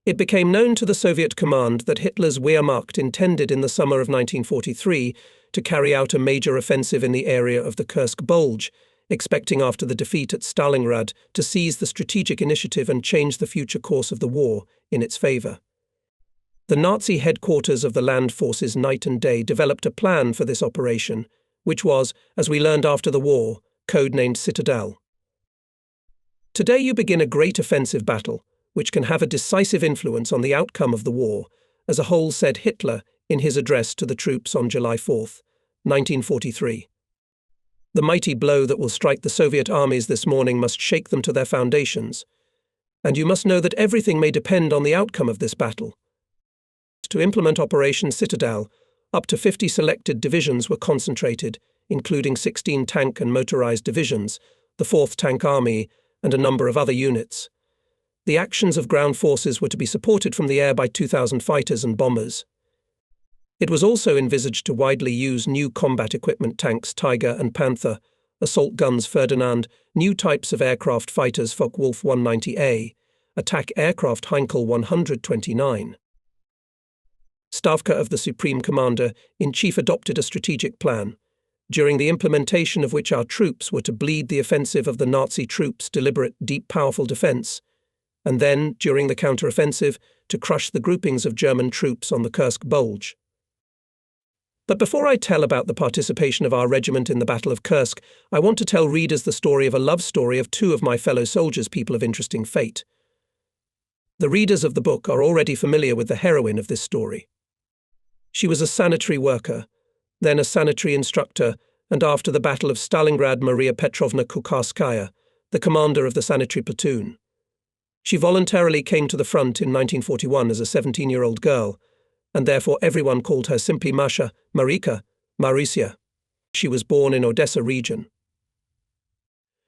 It became known to the Soviet command that Hitler's Wehrmacht intended in the summer of 1943 to carry out a major offensive in the area of the Kursk Bulge, expecting after the defeat at Stalingrad to seize the strategic initiative and change the future course of the war in its favor. The Nazi headquarters of the land forces night and day developed a plan for this operation, which was, as we learned after the war, codenamed Citadel. Today you begin a great offensive battle, which can have a decisive influence on the outcome of the war, as a whole said Hitler in his address to the troops on July 4, 1943. The mighty blow that will strike the Soviet armies this morning must shake them to their foundations, and you must know that everything may depend on the outcome of this battle. To implement Operation Citadel, up to 50 selected divisions were concentrated, including 16 tank and motorized divisions, the 4th Tank Army, and a number of other units. The actions of ground forces were to be supported from the air by 2,000 fighters and bombers. It was also envisaged to widely use new combat equipment tanks Tiger and Panther, assault guns Ferdinand, new types of aircraft fighters Focke-Wulf 190A, attack aircraft Heinkel 129. Stavka of the Supreme Commander-in-Chief adopted a strategic plan, during the implementation of which our troops were to bleed the offensive of the Nazi troops' deliberate, deep, powerful defense, and then, during the counter-offensive, to crush the groupings of German troops on the Kursk Bulge. But before I tell about the participation of our regiment in the Battle of Kursk, I want to tell readers the story of a love story of two of my fellow soldiers, people of interesting fate. The readers of the book are already familiar with the heroine of this story. She was a sanitary worker, then a sanitary instructor, and after the Battle of Stalingrad, Maria Petrovna Kukharskaya, the commander of the sanitary platoon. She voluntarily came to the front in 1941 as a 17-year-old girl, and therefore everyone called her simply Masha, Marika, Marusia. She was born in Odessa region.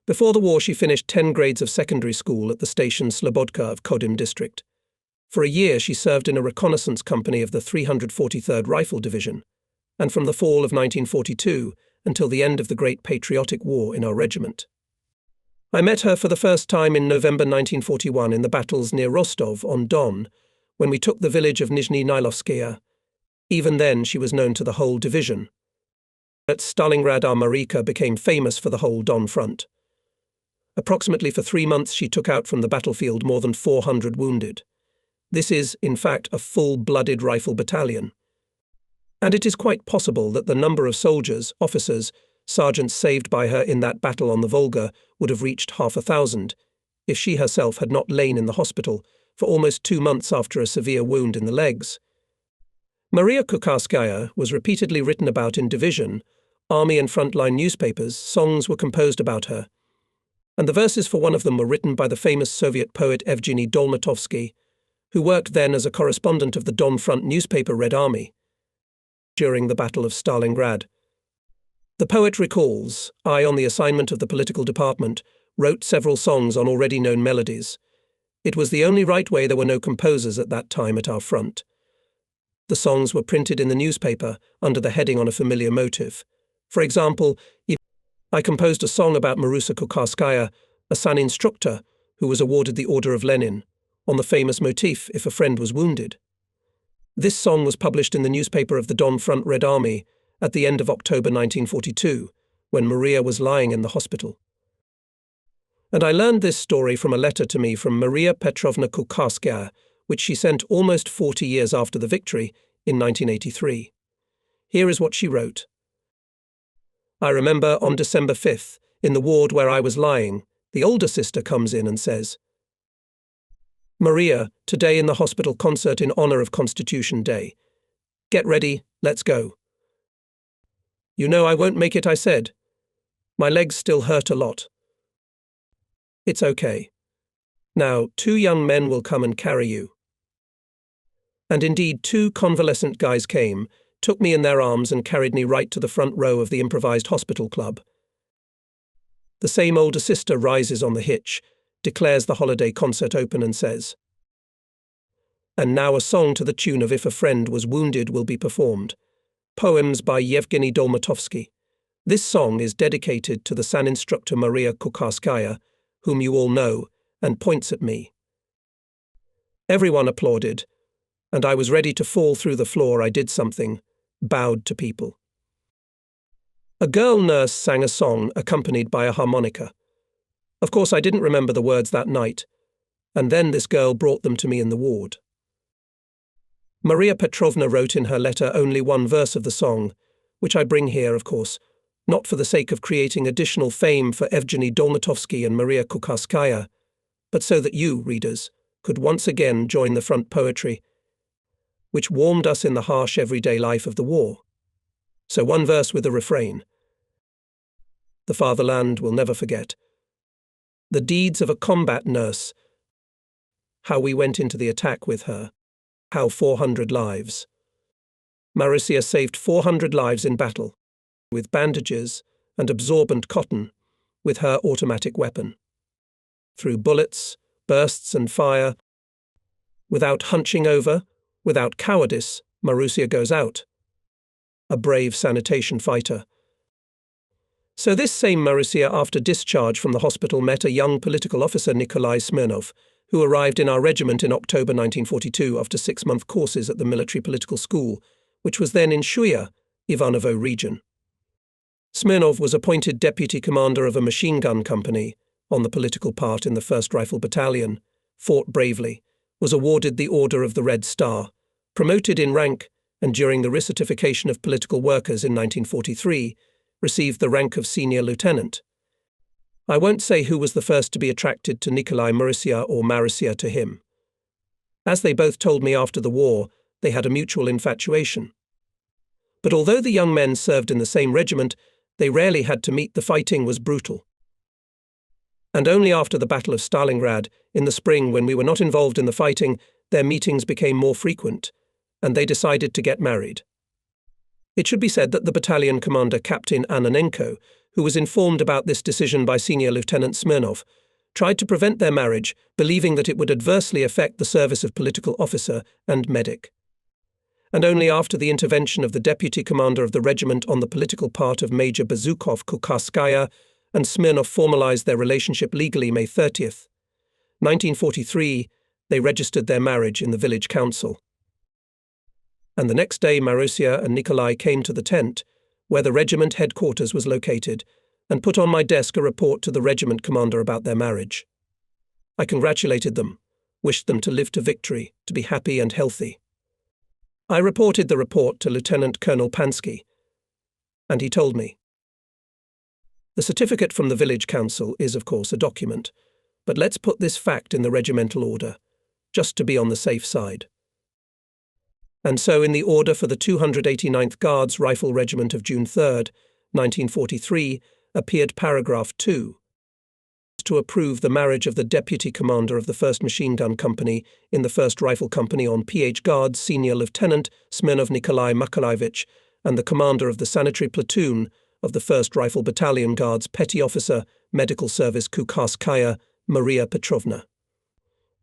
Before the war, she finished 10 grades of secondary school at the station Slobodka of Kodim district. For a year, she served in a reconnaissance company of the 343rd Rifle Division, and from the fall of 1942 until the end of the Great Patriotic War in our regiment. I met her for the first time in November 1941 in the battles near Rostov-on-Don, when we took the village of Nizhny Nylovskaya. Even then, she was known to the whole division. At Stalingrad, our Marika became famous for the whole Don front. Approximately for 3 months, she took out from the battlefield more than 400 wounded. This is, in fact, a full-blooded rifle battalion. And it is quite possible that the number of soldiers, officers, sergeants saved by her in that battle on the Volga would have reached 500,000, if she herself had not lain in the hospital for almost 2 months after a severe wound in the legs. Maria Kukharskaya was repeatedly written about in division, army and frontline newspapers. Songs were composed about her, and the verses for one of them were written by the famous Soviet poet Evgeny Dolmatovsky, who worked then as a correspondent of the Don Front newspaper Red Army during the Battle of Stalingrad. The poet recalls, I, on the assignment of the political department, wrote several songs on already known melodies. It was the only right way. There were no composers at that time at our front. The songs were printed in the newspaper under the heading on a familiar motive. For example, I composed a song about Marusia Kukharskaya, a San instructor who was awarded the Order of Lenin, on the famous motif, if a friend was wounded. This song was published in the newspaper of the Don Front Red Army at the end of October 1942, when Maria was lying in the hospital. And I learned this story from a letter to me from Maria Petrovna Kukharskaya, which she sent almost 40 years after the victory in 1983. Here is what she wrote. I remember on December 5th, in the ward where I was lying, the older sister comes in and says, Maria, today in the hospital concert in honor of Constitution Day. Get ready, let's go. You know I won't make it, I said. My legs still hurt a lot. It's okay. Now, 2 young men will come and carry you. And indeed, 2 convalescent guys came, took me in their arms and carried me right to the front row of the improvised hospital club. The same older sister rises on the hitch, declares the holiday concert open and says, and now a song to the tune of If a Friend Was Wounded will be performed. Poems by Yevgeny Dolmatovsky. This song is dedicated to the San instructor Maria Kukharskaya, whom you all know, and points at me. Everyone applauded, and I was ready to fall through the floor. I did something, bowed to people. A girl nurse sang a song accompanied by a harmonica. Of course, I didn't remember the words that night, and then this girl brought them to me in the ward. Maria Petrovna wrote in her letter only one verse of the song, which I bring here, of course, not for the sake of creating additional fame for Evgeny Dolmatovsky and Maria Kukharskaya, but so that you, readers, could once again join the front poetry, which warmed us in the harsh everyday life of the war. So one verse with a refrain. The fatherland will never forget. The deeds of a combat nurse. How we went into the attack with her. How 400 lives. Marusia saved 400 lives in battle, with bandages and absorbent cotton, with her automatic weapon. Through bullets, bursts and fire, without hunching over, without cowardice, Marusia goes out. A brave sanitation fighter. So this same Marusia, after discharge from the hospital, met a young political officer, Nikolai Smirnov, who arrived in our regiment in October 1942 after 6-month courses at the military political school, which was then in Shuya, Ivanovo region. Smirnov was appointed deputy commander of a machine gun company on the political part in the 1st Rifle Battalion, fought bravely, was awarded the Order of the Red Star, promoted in rank, and during the recertification of political workers in 1943, received the rank of senior lieutenant. I won't say who was the first to be attracted to Nikolai Marusia or Marusia to him. As they both told me after the war, they had a mutual infatuation. But although the young men served in the same regiment, they rarely had to meet. The fighting was brutal. And only after the Battle of Stalingrad, in the spring when we were not involved in the fighting, their meetings became more frequent, and they decided to get married. It should be said that the battalion commander, Captain Ananenko, who was informed about this decision by Senior Lieutenant Smirnov, tried to prevent their marriage, believing that it would adversely affect the service of political officer and medic. And only after the intervention of the deputy commander of the regiment on the political part of Major Bezukov, Kukharskaya, and Smirnov formalized their relationship legally May 30th. 1943, they registered their marriage in the village council. And the next day Marusia and Nikolai came to the tent, where the regiment headquarters was located, and put on my desk a report to the regiment commander about their marriage. I congratulated them, wished them to live to victory, to be happy and healthy. I reported the report to Lieutenant Colonel Pansky, and he told me. The certificate from the village council is, of course, a document, but let's put this fact in the regimental order, just to be on the safe side. And so in the order for the 289th Guards Rifle Regiment of June 3rd, 1943, appeared paragraph 2, to approve the marriage of the deputy commander of the 1st Machine Gun Company in the 1st Rifle Company on PH Guards Senior Lieutenant Smirnov Nikolai Makalaevich and the commander of the sanitary platoon of the 1st Rifle Battalion Guards Petty Officer Medical Service Kukharskaya Maria Petrovna,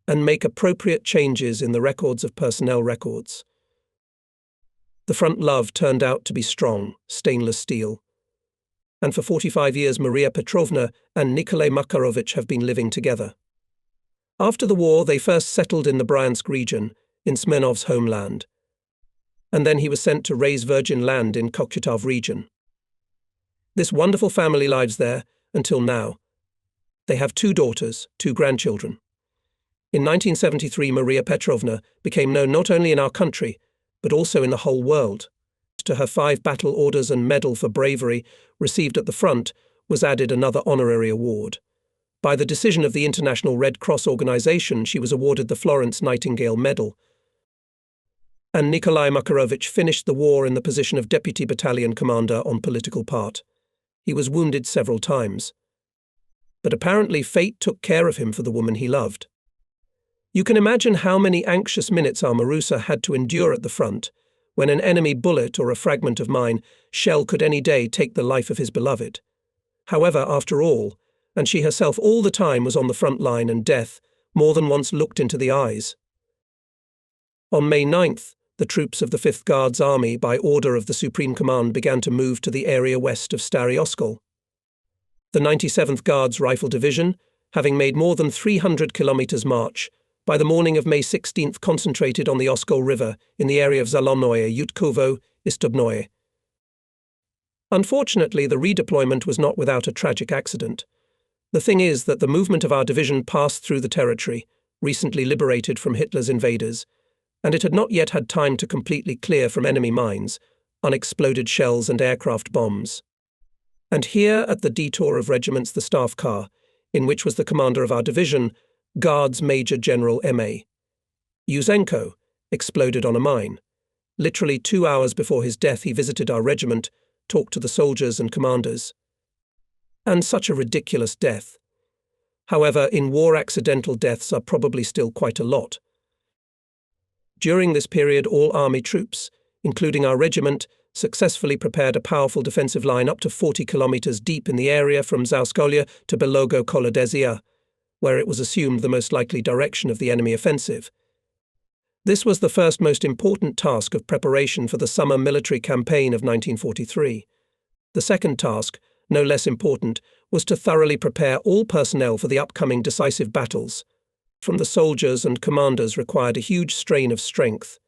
and make appropriate changes in the records of personnel records. The front love turned out to be strong, stainless steel. And for 45 years Maria Petrovna and Nikolai Makarovich have been living together. After the war, they first settled in the Bryansk region, in Smirnov's homeland. And then he was sent to raise virgin land in Kokytov region. This wonderful family lives there until now. They have 2 daughters, 2 grandchildren. In 1973, Maria Petrovna became known not only in our country, but also in the whole world. To her 5 battle orders and medal for bravery received at the front was added another honorary award. By the decision of the International Red Cross Organization, she was awarded the Florence Nightingale Medal. And Nikolai Makarovich finished the war in the position of deputy battalion commander on political part. He was wounded several times. But apparently fate took care of him for the woman he loved. You can imagine how many anxious minutes our Marusia had to endure at the front, when an enemy bullet or a fragment of mine shell could any day take the life of his beloved. However, after all, and she herself all the time was on the front line, and death more than once looked into the eyes. On May 9th, the troops of the 5th Guards Army, by order of the Supreme Command, began to move to the area west of Stary Oskol. The 97th Guards Rifle Division, having made more than 300 kilometers march, by the morning of May 16th concentrated on the Oskol River in the area of Zalonoye, Yutkovo, Istobnoye. Unfortunately, the redeployment was not without a tragic accident. The thing is that the movement of our division passed through the territory, recently liberated from Hitler's invaders, and it had not yet had time to completely clear from enemy mines, unexploded shells and aircraft bombs. And here, at the detour of regiments, the staff car, in which was the commander of our division, Guards Major General M.A. Yuzenko, exploded on a mine. Literally 2 hours before his death, he visited our regiment, talked to the soldiers and commanders. And such a ridiculous death. However, in war accidental deaths are probably still quite a lot. During this period, all army troops, including our regiment, successfully prepared a powerful defensive line up to 40 kilometers deep in the area from Zauskolya to Belogo Kolodezia, where it was assumed the most likely direction of the enemy offensive. This was the first most important task of preparation for the summer military campaign of 1943. The second task, no less important, was to thoroughly prepare all personnel for the upcoming decisive battles. From the soldiers and commanders required a huge strain of strength.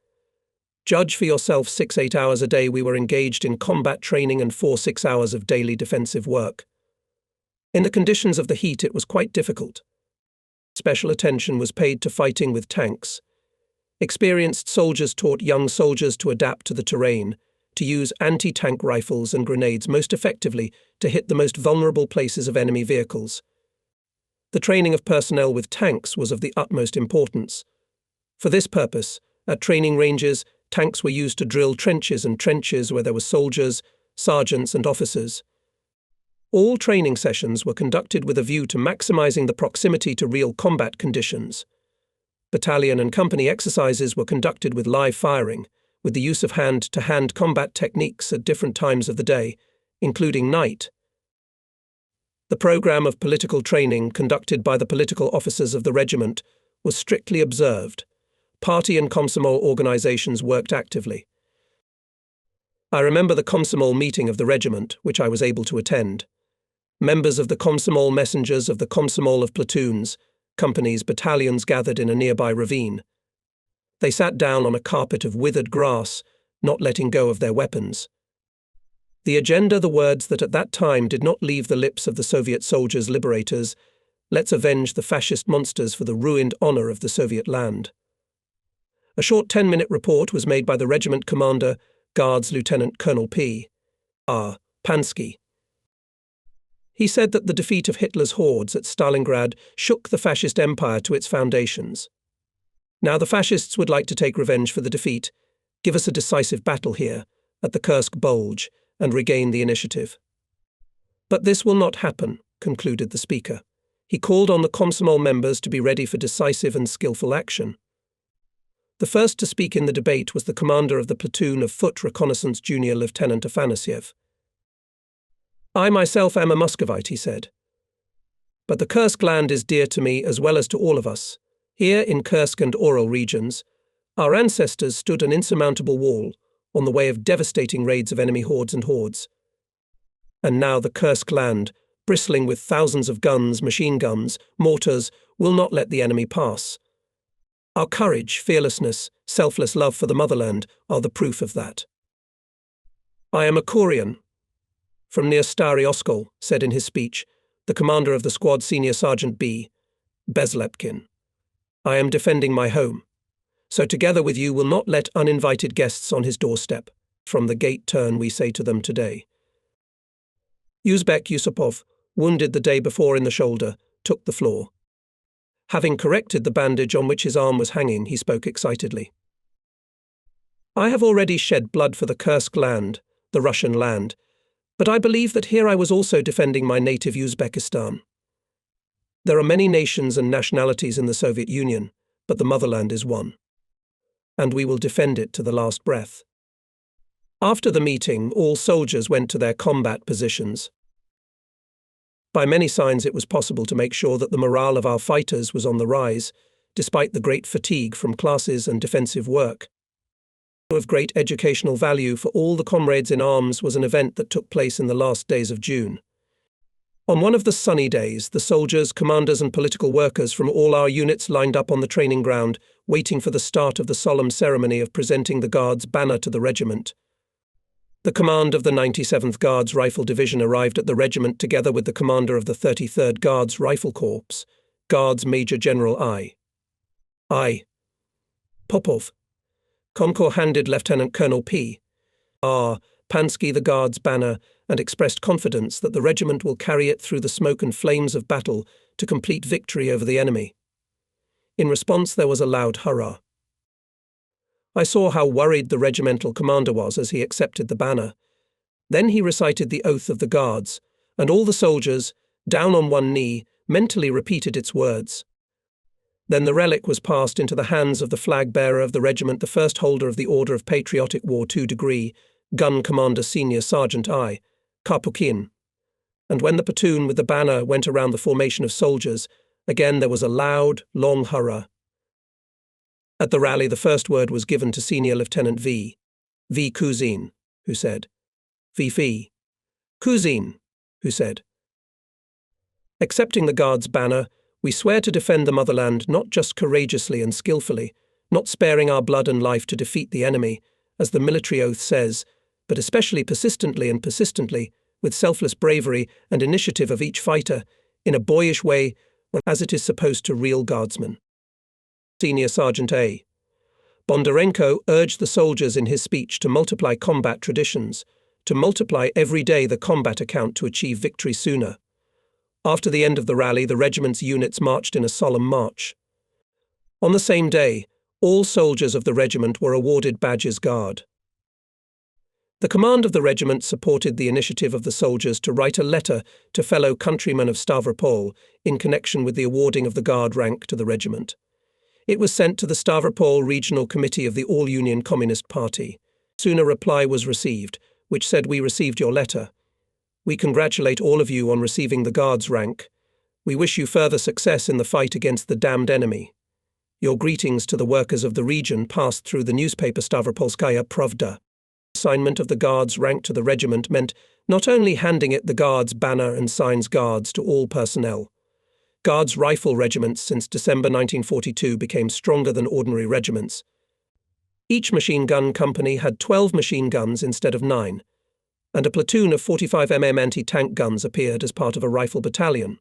Judge for yourself, 6-8 hours a day we were engaged in combat training and 4-6 hours of daily defensive work. In the conditions of the heat it was quite difficult. Special attention was paid to fighting with tanks. Experienced soldiers taught young soldiers to adapt to the terrain, to use anti-tank rifles and grenades most effectively to hit the most vulnerable places of enemy vehicles. The training of personnel with tanks was of the utmost importance. For this purpose, at training ranges, tanks were used to drill trenches and trenches where there were soldiers, sergeants and officers. All training sessions were conducted with a view to maximizing the proximity to real combat conditions. Battalion and company exercises were conducted with live firing, with the use of hand-to-hand combat techniques at different times of the day, including night. The program of political training conducted by the political officers of the regiment was strictly observed. Party and Komsomol organizations worked actively. I remember the Komsomol meeting of the regiment, which I was able to attend. Members of the Komsomol messengers of the Komsomol of platoons, companies, battalions gathered in a nearby ravine. They sat down on a carpet of withered grass, not letting go of their weapons. The agenda, the words that at that time did not leave the lips of the Soviet soldiers liberators, "Let's avenge the fascist monsters for the ruined honor of the Soviet land." A short 10-minute report was made by the regiment commander, Guards Lieutenant Colonel P. R. Pansky. He said that the defeat of Hitler's hordes at Stalingrad shook the fascist empire to its foundations. Now the fascists would like to take revenge for the defeat, give us a decisive battle here, at the Kursk Bulge, and regain the initiative. But this will not happen, concluded the speaker. He called on the Komsomol members to be ready for decisive and skillful action. The first to speak in the debate was the commander of the platoon of Foot Reconnaissance Junior Lieutenant Afanasyev. "I myself am a Muscovite," he said. "But the Kursk land is dear to me as well as to all of us. Here in Kursk and Oral regions, our ancestors stood an insurmountable wall on the way of devastating raids of enemy hordes and hordes. And now the Kursk land, bristling with thousands of guns, machine guns, mortars, will not let the enemy pass. Our courage, fearlessness, selfless love for the motherland are the proof of that. I am a Korean, from near Stary Oskol," said in his speech the commander of the squad Senior Sergeant B. Bezlepkin. "I am defending my home. So together with you will not let uninvited guests on his doorstep. From the gate turn, we say to them today." Uzbek Yusupov, wounded the day before in the shoulder, took the floor. Having corrected the bandage on which his arm was hanging, he spoke excitedly. "I have already shed blood for the Kursk land, the Russian land, but I believe that here I was also defending my native Uzbekistan. There are many nations and nationalities in the Soviet Union, but the motherland is one. And we will defend it to the last breath." After the meeting, all soldiers went to their combat positions. By many signs it was possible to make sure that the morale of our fighters was on the rise, despite the great fatigue from classes and defensive work. Of great educational value for all the comrades in arms was an event that took place in the last days of June. On one of the sunny days, the soldiers, commanders and political workers from all our units lined up on the training ground, waiting for the start of the solemn ceremony of presenting the Guards' banner to the regiment. The command of the 97th Guards Rifle Division arrived at the regiment together with the commander of the 33rd Guards Rifle Corps, Guards Major General I. Popov. Konkor handed Lieutenant Colonel P.R. Pansky the Guards' banner and expressed confidence that the regiment will carry it through the smoke and flames of battle to complete victory over the enemy. In response, there was a loud hurrah. I saw how worried the regimental commander was as he accepted the banner. Then he recited the oath of the Guards, and all the soldiers, down on one knee, mentally repeated its words. Then the relic was passed into the hands of the flag-bearer of the regiment, the first holder of the Order of Patriotic War 2 degree, Gun Commander Senior Sergeant I. Karpukin. And when the platoon with the banner went around the formation of soldiers, again there was a loud, long hurrah. At the rally, the first word was given to Senior Lieutenant V. Kuzin, who said, V. Kuzin, who said, accepting the Guards' banner, we swear to defend the motherland not just courageously and skillfully, not sparing our blood and life to defeat the enemy, as the military oath says, but especially persistently and persistently, with selfless bravery and initiative of each fighter, in a boyish way, as it is supposed to real Guardsmen. Senior Sergeant A. Bondarenko urged the soldiers in his speech to multiply combat traditions, to multiply every day the combat account to achieve victory sooner. After the end of the rally, the regiment's units marched in a solemn march. On the same day, all soldiers of the regiment were awarded badges Guard. The command of the regiment supported the initiative of the soldiers to write a letter to fellow countrymen of Stavropol in connection with the awarding of the Guard rank to the regiment. It was sent to the Stavropol Regional Committee of the All-Union Communist Party. Soon a reply was received, which said, "We received your letter. We congratulate all of you on receiving the Guards rank. We wish you further success in the fight against the damned enemy. Your greetings to the workers of the region passed through the newspaper Stavropolskaya Pravda." Assignment of the Guards rank to the regiment meant not only handing it the Guards banner and signs Guards to all personnel. Guards rifle regiments since December 1942 became stronger than ordinary regiments. Each machine gun company had 12 machine guns instead of 9, and a platoon of 45 mm anti-tank guns appeared as part of a rifle battalion.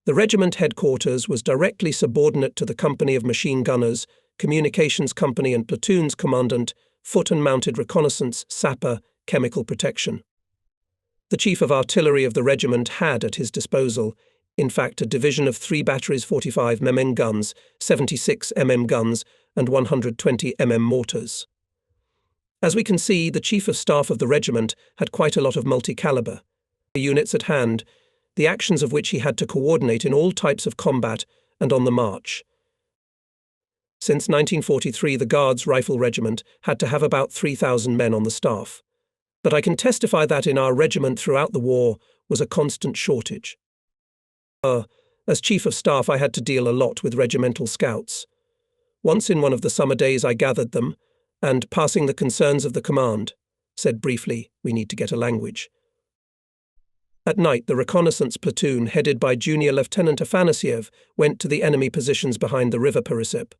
The regiment headquarters was directly subordinate to the company of machine gunners, communications company and platoon's commandant, foot and mounted reconnaissance, sapper, chemical protection. The chief of artillery of the regiment had at his disposal, in fact, a division of 3 batteries 45 mm guns, 76 mm guns, and 120 mm mortars. As we can see, the chief of staff of the regiment had quite a lot of multi-caliber units at hand, the actions of which he had to coordinate in all types of combat and on the march. Since 1943, the Guards Rifle Regiment had to have about 3,000 men on the staff. But I can testify that in our regiment throughout the war was a constant shortage. As Chief of Staff, I had to deal a lot with regimental scouts. Once in one of the summer days I gathered them, and, passing the concerns of the command, said briefly, "We need to get a language." At night, the reconnaissance platoon, headed by Junior Lieutenant Afanasiev, went to the enemy positions behind the river Perisip.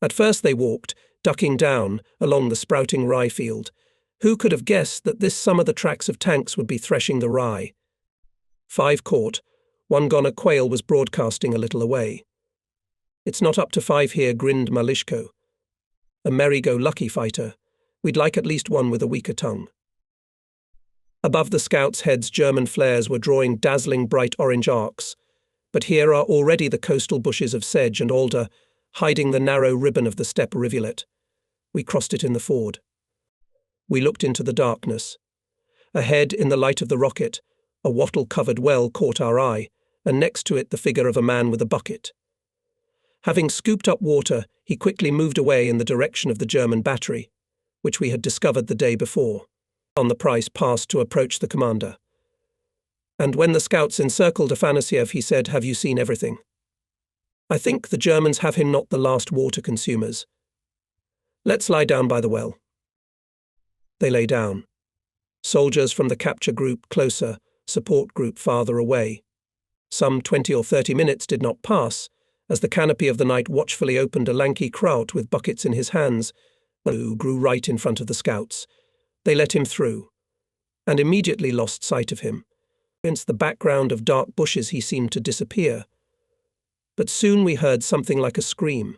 At first they walked, ducking down, along the sprouting rye field. Who could have guessed that this summer the tracks of tanks would be threshing the rye? 5 caught. 1 gone. A quail was broadcasting a little away. "It's not up to 5 here," grinned Malishko. "A merry-go-lucky fighter. We'd like at least one with a weaker tongue." Above the scouts' heads, German flares were drawing dazzling bright orange arcs. But here are already the coastal bushes of sedge and alder, hiding the narrow ribbon of the steppe rivulet. We crossed it in the ford. We looked into the darkness. Ahead, in the light of the rocket, a wattle-covered well caught our eye, and next to it the figure of a man with a bucket. Having scooped up water, he quickly moved away in the direction of the German battery, which we had discovered the day before. On the price passed to approach the commander. And when the scouts encircled Afanasiev, he said, "Have you seen everything? I think the Germans have him not the last water consumers. Let's lie down by the well." They lay down. Soldiers from the capture group closer, support group farther away. Some 20 or 30 minutes did not pass, as the canopy of the night watchfully opened a lanky kraut with buckets in his hands, who grew right in front of the scouts. They let him through, and immediately lost sight of him. Against the background of dark bushes he seemed to disappear. But soon we heard something like a scream.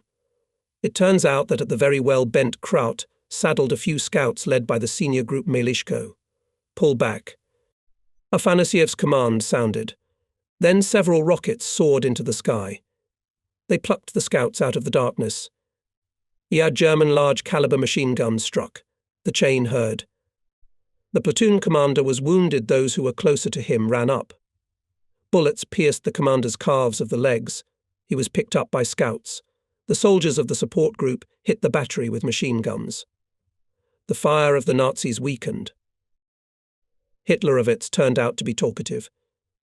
It turns out that at the very well-bent kraut saddled a few scouts led by the senior group Melishko. Pull back. Afanasyev's command sounded. Then several rockets soared into the sky. They plucked the scouts out of the darkness. He had German large-caliber machine guns struck. The chain heard. The platoon commander was wounded. Those who were closer to him ran up. Bullets pierced the commander's calves of the legs. He was picked up by scouts. The soldiers of the support group hit the battery with machine guns. The fire of the Nazis weakened. Hitlerovitz turned out to be talkative.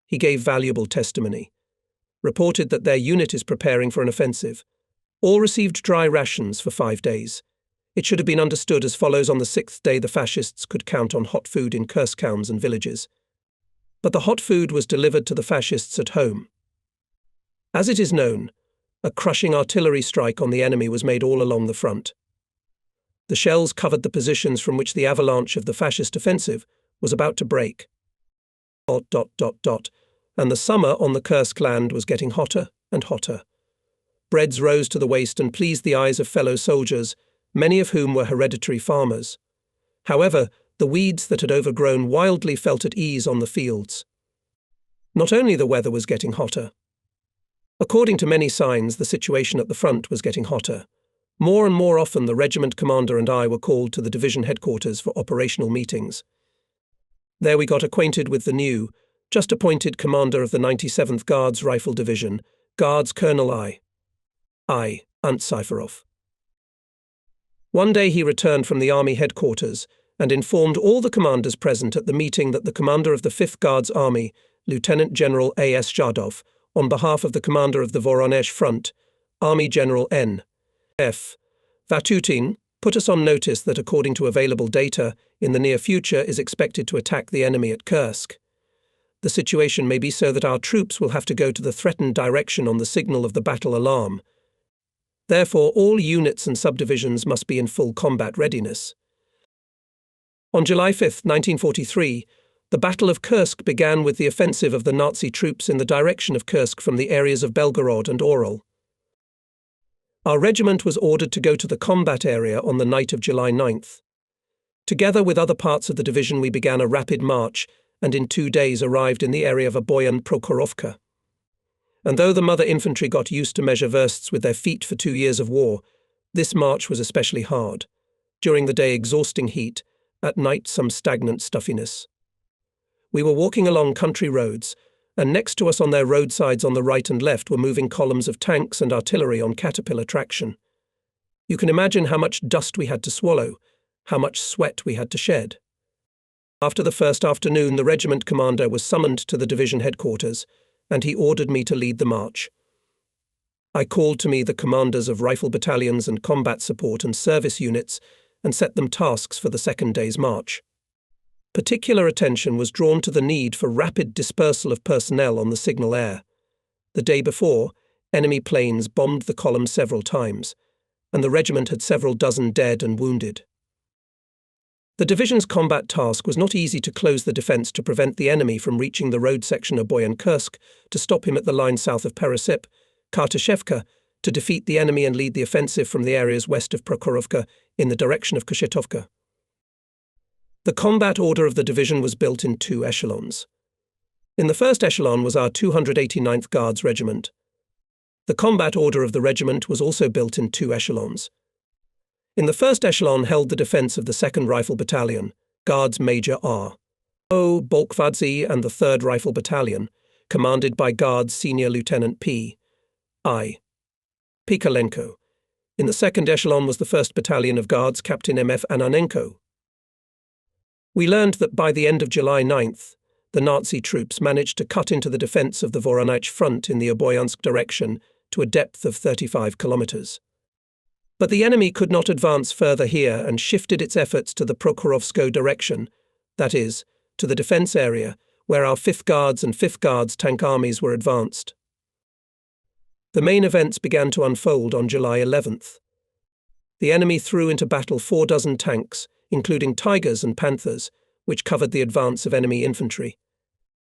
He gave valuable testimony. Reported that their unit is preparing for an offensive. All received dry rations for 5 days. It should have been understood as follows: on the 6th day the fascists could count on hot food in Kursk towns and villages. But the hot food was delivered to the fascists at home. As it is known, a crushing artillery strike on the enemy was made all along the front. The shells covered the positions from which the avalanche of the fascist offensive was about to break. And the summer on the Kursk land was getting hotter and hotter. Breads rose to the waist and pleased the eyes of fellow soldiers, many of whom were hereditary farmers. However, the weeds that had overgrown wildly felt at ease on the fields. Not only the weather was getting hotter. According to many signs, the situation at the front was getting hotter. More and more often the regiment commander and I were called to the division headquarters for operational meetings. There we got acquainted with the new, just appointed commander of the 97th Guards Rifle Division, Guards Colonel I. Antsyferov. One day he returned from the army headquarters and informed all the commanders present at the meeting that the commander of the 5th Guards Army, Lieutenant General A.S. Zhadov, on behalf of the commander of the Voronezh Front, Army General N.F. Vatutin, put us on notice that according to available data, in the near future is expected to attack the enemy at Kursk. The situation may be so that our troops will have to go to the threatened direction on the signal of the battle alarm. Therefore, all units and subdivisions must be in full combat readiness. On July 5, 1943, the Battle of Kursk began with the offensive of the Nazi troops in the direction of Kursk from the areas of Belgorod and Orel. Our regiment was ordered to go to the combat area on the night of July 9th. Together with other parts of the division, we began a rapid march and in 2 days arrived in the area of Oboyan Prokhorovka. And though the mother infantry got used to measure versts with their feet for 2 years of war, this march was especially hard. During the day, exhausting heat, at night some stagnant stuffiness. We were walking along country roads, and next to us on their roadsides on the right and left were moving columns of tanks and artillery on caterpillar traction. You can imagine how much dust we had to swallow, how much sweat we had to shed. After the first afternoon, the regiment commander was summoned to the division headquarters, and he ordered me to lead the march. I called to me the commanders of rifle battalions and combat support and service units and set them tasks for the second day's march. Particular attention was drawn to the need for rapid dispersal of personnel on the signal air. The day before, enemy planes bombed the column several times, and the regiment had several dozen dead and wounded. The division's combat task was not easy: to close the defence to prevent the enemy from reaching the road section of Boyan-Kursk, to stop him at the line south of Peresip, Kartashevka, to defeat the enemy and lead the offensive from the areas west of Prokhorovka in the direction of Koshetovka. The combat order of the division was built in 2 echelons. In the first echelon was our 289th Guards Regiment. The combat order of the regiment was also built in 2 echelons. In the first echelon held the defence of the 2nd Rifle Battalion, Guards Major R. O. Bolkvadze, and the 3rd Rifle Battalion, commanded by Guards Senior Lieutenant P. I. Pikalenko. In the 2nd echelon was the 1st Battalion of Guards Captain M.F. Ananenko. We learned that by the end of July 9th, the Nazi troops managed to cut into the defence of the Voronezh front in the Oboyansk direction to a depth of 35 kilometres. But the enemy could not advance further here and shifted its efforts to the Prokhorovskoe direction, that is, to the defence area, where our 5th Guards and 5th Guards tank armies were advanced. The main events began to unfold on July 11th. The enemy threw into battle 4 dozen tanks, including Tigers and Panthers, which covered the advance of enemy infantry.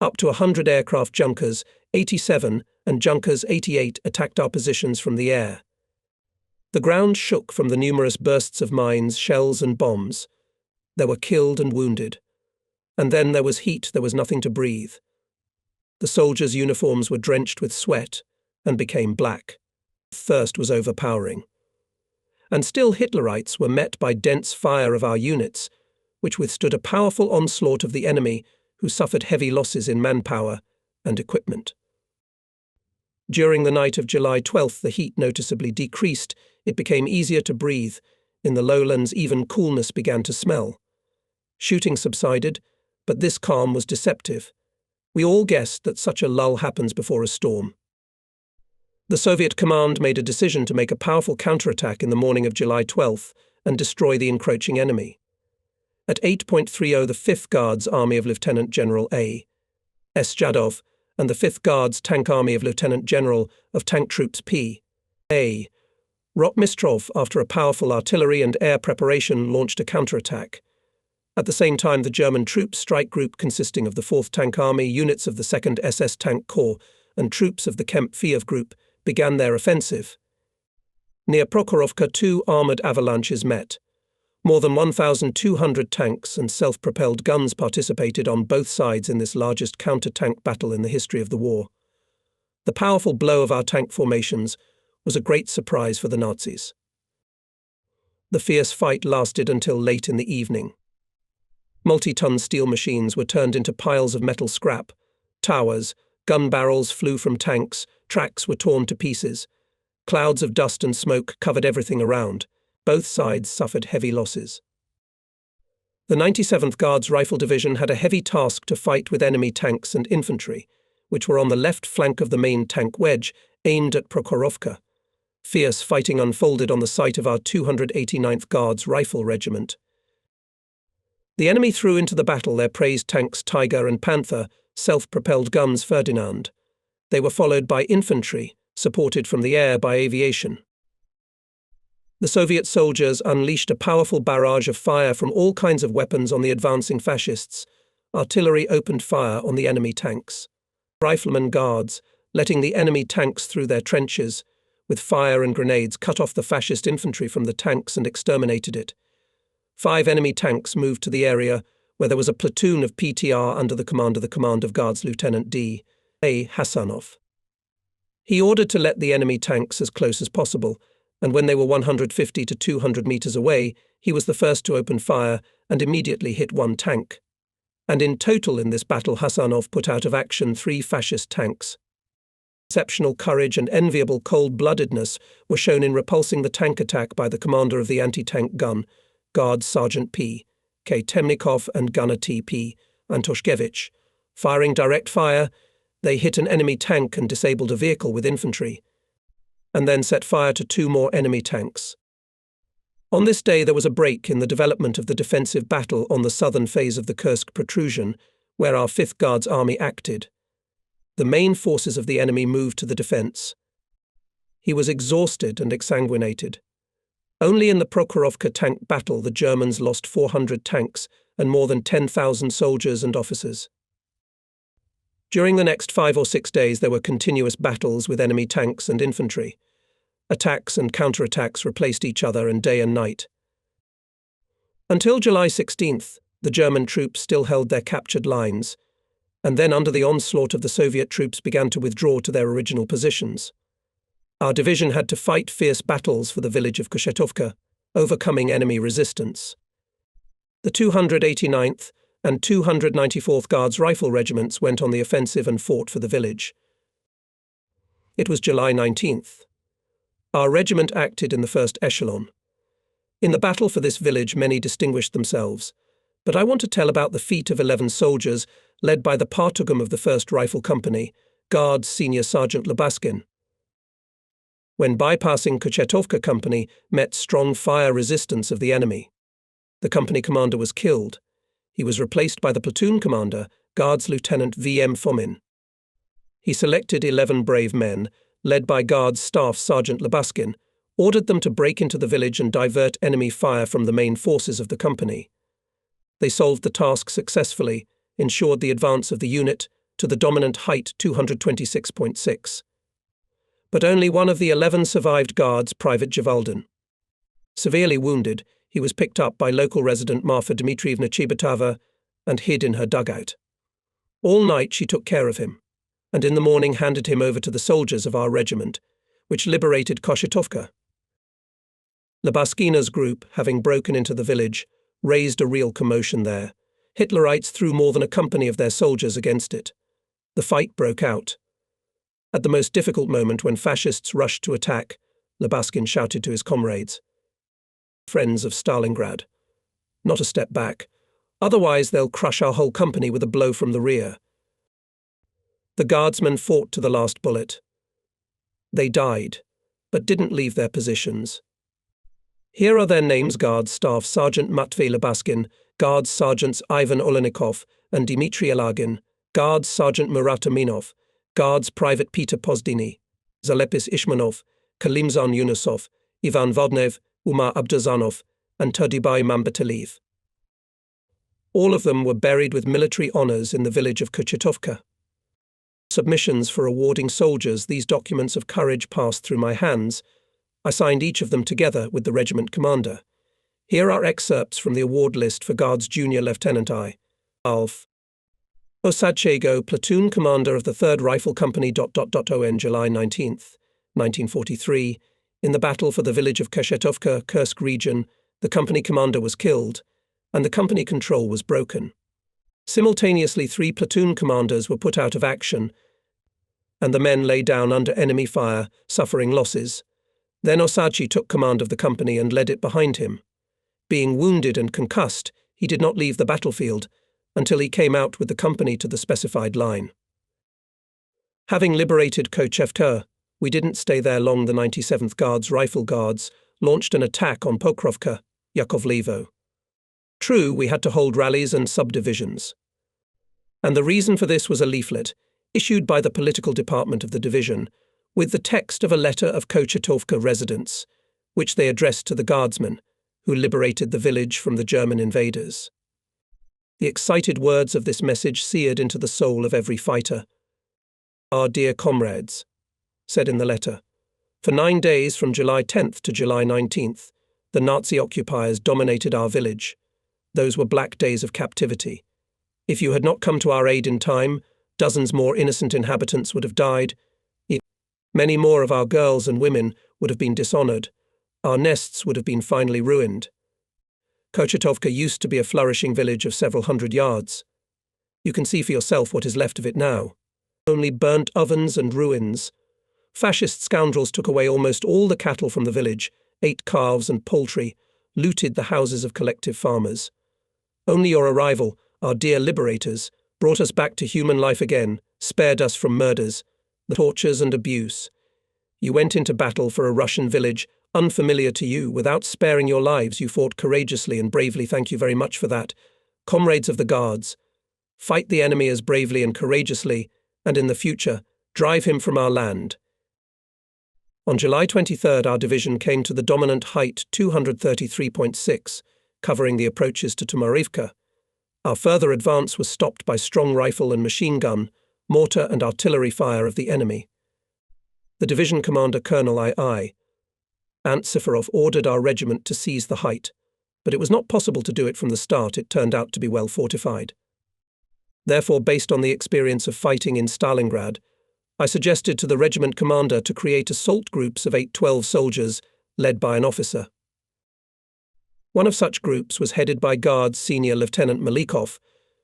Up to 100 aircraft Junkers 87 and Junkers 88 attacked our positions from the air. The ground shook from the numerous bursts of mines, shells and bombs. There were killed and wounded. And then there was heat, there was nothing to breathe. The soldiers' uniforms were drenched with sweat and became black. Thirst was overpowering. And still Hitlerites were met by dense fire of our units, which withstood a powerful onslaught of the enemy, who suffered heavy losses in manpower and equipment. During the night of July 12th, the heat noticeably decreased. It became easier to breathe. In the lowlands, even coolness began to smell. Shooting subsided, but this calm was deceptive. We all guessed that such a lull happens before a storm. The Soviet command made a decision to make a powerful counterattack in the morning of July 12th and destroy the encroaching enemy. At 8:30, the 5th Guards Army of Lieutenant General A. S. Jadov and the 5th Guards Tank Army of Lieutenant General of Tank Troops P. A. Rotmistrov, after a powerful artillery and air preparation, launched a counterattack. At the same time, the German troops strike group consisting of the 4th Tank Army, units of the 2nd SS Tank Corps, and troops of the Kempf-Kiev Group began their offensive. Near Prokhorovka, 2 armoured avalanches met. More than 1,200 tanks and self-propelled guns participated on both sides in this largest counter-tank battle in the history of the war. The powerful blow of our tank formations was a great surprise for the Nazis. The fierce fight lasted until late in the evening. Multi-ton steel machines were turned into piles of metal scrap. Towers, gun barrels flew from tanks, tracks were torn to pieces. Clouds of dust and smoke covered everything around. Both sides suffered heavy losses. The 97th Guards Rifle Division had a heavy task to fight with enemy tanks and infantry, which were on the left flank of the main tank wedge, aimed at Prokhorovka. Fierce fighting unfolded on the site of our 289th Guards Rifle Regiment. The enemy threw into the battle their praised tanks Tiger and Panther, self-propelled guns Ferdinand. They were followed by infantry, supported from the air by aviation. The Soviet soldiers unleashed a powerful barrage of fire from all kinds of weapons on the advancing fascists. Artillery opened fire on the enemy tanks. Riflemen guards, letting the enemy tanks through their trenches, with fire and grenades cut off the fascist infantry from the tanks and exterminated it. 5 enemy tanks moved to the area, where there was a platoon of PTR under the command of Guards Lieutenant D. A. Hassanov. He ordered to let the enemy tanks as close as possible, and when they were 150 to 200 meters away, he was the first to open fire and immediately hit 1 tank. And in total in this battle, Hassanov put out of action 3 fascist tanks. Exceptional courage and enviable cold-bloodedness were shown in repulsing the tank attack by the commander of the anti-tank gun, Guards Sergeant P. K. Temnikov and Gunner T.P. Antoshkevich. Firing direct fire, they hit an enemy tank and disabled a vehicle with infantry, and then set fire to 2 more enemy tanks. On this day there was a break in the development of the defensive battle on the southern phase of the Kursk protrusion, where our 5th Guards Army acted. The main forces of the enemy moved to the defense. He was exhausted and exsanguinated. Only in the Prokhorovka tank battle the Germans lost 400 tanks and more than 10,000 soldiers and officers. During the next 5 or 6 days there were continuous battles with enemy tanks and infantry. Attacks and counterattacks replaced each other in day and night. Until July 16th, the German troops still held their captured lines, and then under the onslaught of the Soviet troops began to withdraw to their original positions. Our division had to fight fierce battles for the village of Kushetovka, overcoming enemy resistance. The 289th and 294th Guards Rifle Regiments went on the offensive and fought for the village. It was July 19th. Our regiment acted in the first echelon. In the battle for this village many distinguished themselves, but I want to tell about the feat of 11 soldiers led by the Partugum of the 1st Rifle Company, Guards Senior Sergeant Lubaskin. When bypassing Kushetovka Company met strong fire resistance of the enemy. The company commander was killed. He was replaced by the platoon commander, Guards Lieutenant V.M. Fomin. He selected 11 brave men, led by Guards Staff Sergeant Lebaskin, ordered them to break into the village and divert enemy fire from the main forces of the company. They solved the task successfully, ensured the advance of the unit to the dominant height 226.6. But only one of the 11 survived guards, Private Javaldan. Severely wounded, he was picked up by local resident Marfa Dmitrievna Chibatava and hid in her dugout. All night she took care of him, and in the morning handed him over to the soldiers of our regiment, which liberated Koshetovka. Lebaskina's group, having broken into the village, raised a real commotion there. Hitlerites threw more than a company of their soldiers against it. The fight broke out. At the most difficult moment, when fascists rushed to attack, Lebaskin shouted to his comrades, "Friends of Stalingrad, not a step back, otherwise they'll crush our whole company with a blow from the rear." The guardsmen fought to the last bullet. They died, but didn't leave their positions. Here are their names: Guards Staff Sergeant Matvey Lebaskin, Guards Sergeants Ivan Olenikov and Dmitry Elagin, Guards Sergeant Murat Aminov, Guards Private Peter Pozdini, Zalepis Ishmanov, Kalimzan Yunusov, Ivan Vodnev, Umar Abdazanov, and Turdybai Mambataliv. All of them were buried with military honours in the village of Kochetovka. Submissions for awarding soldiers these documents of courage passed through my hands. I signed each of them together with the regiment commander. Here are excerpts from the award list for Guards Junior Lieutenant I. Alf Osadchego, platoon commander of the 3rd Rifle Company. On July 19th, 1943, in the battle for the village of Kochetovka, Kursk region, the company commander was killed, and the company control was broken. Simultaneously, 3 platoon commanders were put out of action, and the men lay down under enemy fire, suffering losses. Then Osadchi took command of the company and led it behind him. Being wounded and concussed, he did not leave the battlefield until he came out with the company to the specified line. Having liberated Kochevka, we didn't stay there long. The 97th Guards Rifle Guards launched an attack on Pokrovka, Yakovlevo. True, we had to hold rallies and subdivisions. And the reason for this was a leaflet, issued by the political department of the division, with the text of a letter of Kochetovka residents, which they addressed to the guardsmen, who liberated the village from the German invaders. The excited words of this message seared into the soul of every fighter. "Our dear comrades," said in the letter, "for 9 days from July 10th to July 19th, the Nazi occupiers dominated our village. Those were black days of captivity. If you had not come to our aid in time, dozens more innocent inhabitants would have died. Many more of our girls and women would have been dishonored. Our nests would have been finally ruined. Kochetovka used to be a flourishing village of several hundred yards. You can see for yourself what is left of it now. Only burnt ovens and ruins. Fascist scoundrels took away almost all the cattle from the village, ate calves and poultry, looted the houses of collective farmers. Only your arrival, our dear liberators, brought us back to human life again, spared us from murders, the tortures and abuse. You went into battle for a Russian village, unfamiliar to you. Without sparing your lives, you fought courageously and bravely. Thank you very much for that. Comrades of the Guards, fight the enemy as bravely and courageously, and in the future, drive him from our land." On July 23rd, our division came to the dominant height 233.6, covering the approaches to Tomarivka. Our further advance was stopped by strong rifle and machine gun, mortar and artillery fire of the enemy. The division commander, Colonel I. Ant Sifarov, ordered our regiment to seize the height, but it was not possible to do it from the start. It turned out to be well fortified. Therefore, based on the experience of fighting in Stalingrad, I suggested to the regiment commander to create assault groups of 8-12 soldiers, led by an officer. One of such groups was headed by Guards Senior Lieutenant Malikov,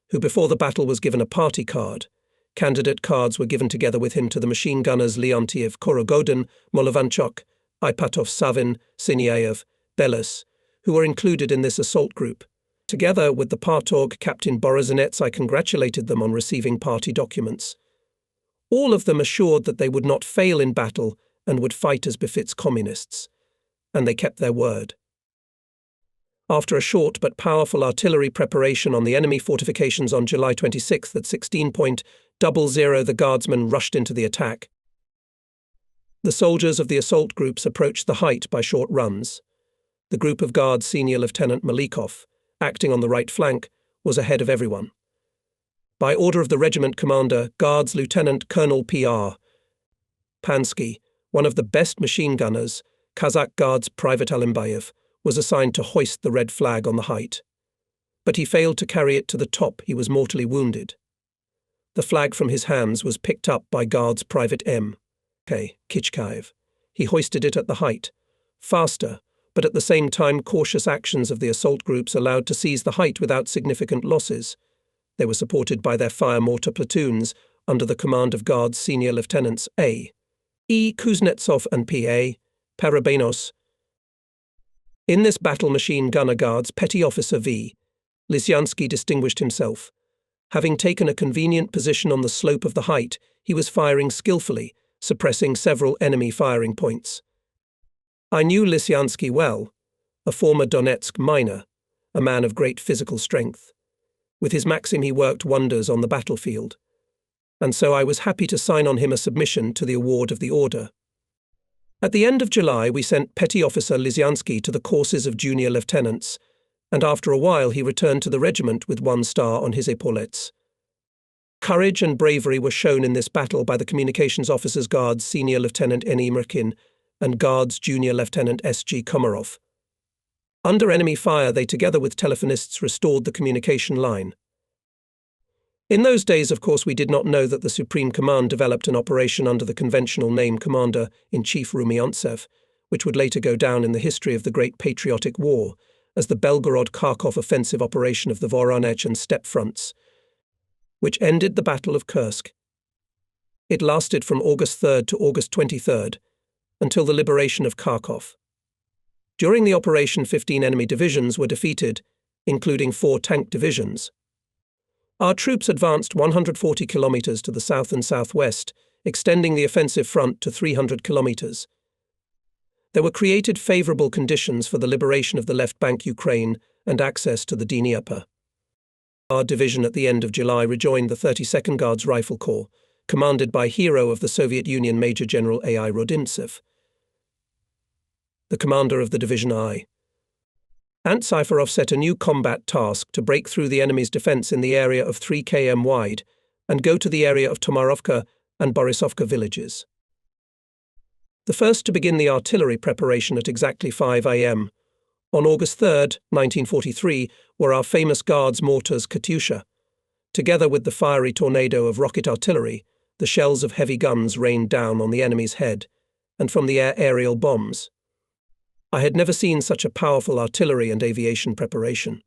who before the battle was given a party card. Candidate cards were given together with him to the machine gunners Leontiev, Korogodin, Molovanchuk, Ipatov, Savin, Siniev, Belis, who were included in this assault group. Together with the Partorg Captain Borozinets, I congratulated them on receiving party documents. All of them assured that they would not fail in battle and would fight as befits communists. And they kept their word. After a short but powerful artillery preparation on the enemy fortifications on July 26 at 16:00, the Guardsmen rushed into the attack. The soldiers of the assault groups approached the height by short runs. The group of Guards Senior Lieutenant Malikov, acting on the right flank, was ahead of everyone. By order of the regiment commander, Guards Lieutenant Colonel P.R. Pansky, one of the best machine gunners, Kazakh Guards Private Alimbayev, was assigned to hoist the red flag on the height. But he failed to carry it to the top. He was mortally wounded. The flag from his hands was picked up by Guards Private M. K. Kichkaev. He hoisted it at the height. Faster, but at the same time cautious actions of the assault groups allowed to seize the height without significant losses. They were supported by their fire mortar platoons under the command of Guards Senior Lieutenants A. E. Kuznetsov and P.A. Parabanos. In this battle, Machine Gunner Guards Petty Officer V. Lysyansky distinguished himself. Having taken a convenient position on the slope of the height, he was firing skillfully, suppressing several enemy firing points. I knew Lysyansky well, a former Donetsk miner, a man of great physical strength. With his Maxim he worked wonders on the battlefield, and so I was happy to sign on him a submission to the award of the order. At the end of July we sent Petty Officer Lysyansky to the courses of junior lieutenants, and after a while he returned to the regiment with 1 star on his epaulettes. Courage and bravery were shown in this battle by the Communications Officers Guards Senior Lieutenant N.E. Merkin and Guards Junior Lieutenant S.G. Komarov. Under enemy fire they together with telephonists restored the communication line. In those days, of course, we did not know that the Supreme Command developed an operation under the conventional name Commander-in-Chief Rumyantsev, which would later go down in the history of the Great Patriotic War as the Belgorod-Kharkov offensive operation of the Voronezh and Steppe fronts, which ended the Battle of Kursk. It lasted from August 3rd to August 23rd, until the liberation of Kharkov. During the operation, 15 enemy divisions were defeated, including 4 tank divisions. Our troops advanced 140 kilometers to the south and southwest, extending the offensive front to 300 kilometers. There were created favorable conditions for the liberation of the left bank Ukraine and access to the Dnieper. Our division at the end of July rejoined the 32nd Guards Rifle Corps, commanded by hero of the Soviet Union Major General A.I. Rodimtsev, the commander of the Division I. Ant Syfarov set a new combat task to break through the enemy's defense in the area of 3 km wide and go to the area of Tomarovka and Borisovka villages. The first to begin the artillery preparation at exactly 5 a.m. on August 3, 1943, were our famous Guards mortars Katyusha. Together with the fiery tornado of rocket artillery, the shells of heavy guns rained down on the enemy's head, and from the air aerial bombs. I had never seen such a powerful artillery and aviation preparation.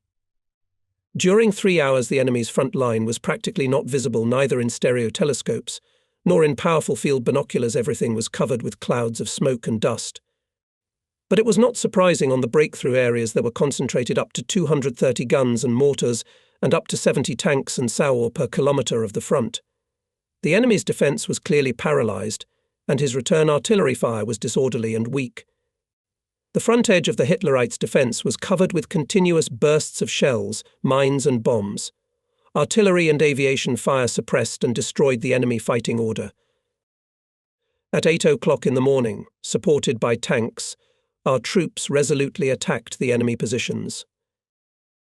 During 3 hours the enemy's front line was practically not visible neither in stereo telescopes, nor in powerful field binoculars. Everything was covered with clouds of smoke and dust. But it was not surprising on the breakthrough areas there were concentrated up to 230 guns and mortars and up to 70 tanks and SAUR per kilometre of the front. The enemy's defence was clearly paralysed, and his return artillery fire was disorderly and weak. The front edge of the Hitlerites' defence was covered with continuous bursts of shells, mines and bombs. Artillery and aviation fire suppressed and destroyed the enemy fighting order. At 8 o'clock in the morning, supported by tanks, our troops resolutely attacked the enemy positions.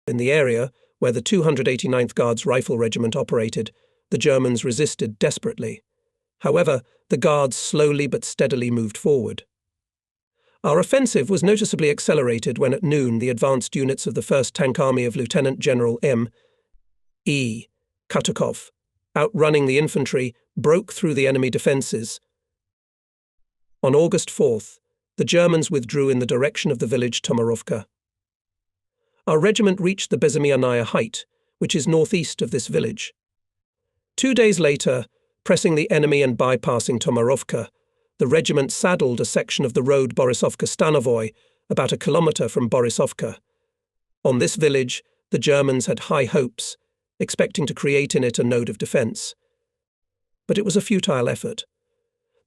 In the area where the 289th Guards Rifle Regiment operated, the Germans resisted desperately. However, the Guards slowly but steadily moved forward. Our offensive was noticeably accelerated when at noon the advanced units of the 1st Tank Army of Lieutenant General M. E. Katukov, outrunning the infantry, broke through the enemy defences. On August 4th, the Germans withdrew in the direction of the village Tomarovka. Our regiment reached the Bezimianaya height, which is northeast of this village. 2 days later, pressing the enemy and bypassing Tomarovka, the regiment saddled a section of the road Borisovka-Stanovoy, about a kilometre from Borisovka. On this village, the Germans had high hopes, expecting to create in it a node of defence. But it was a futile effort.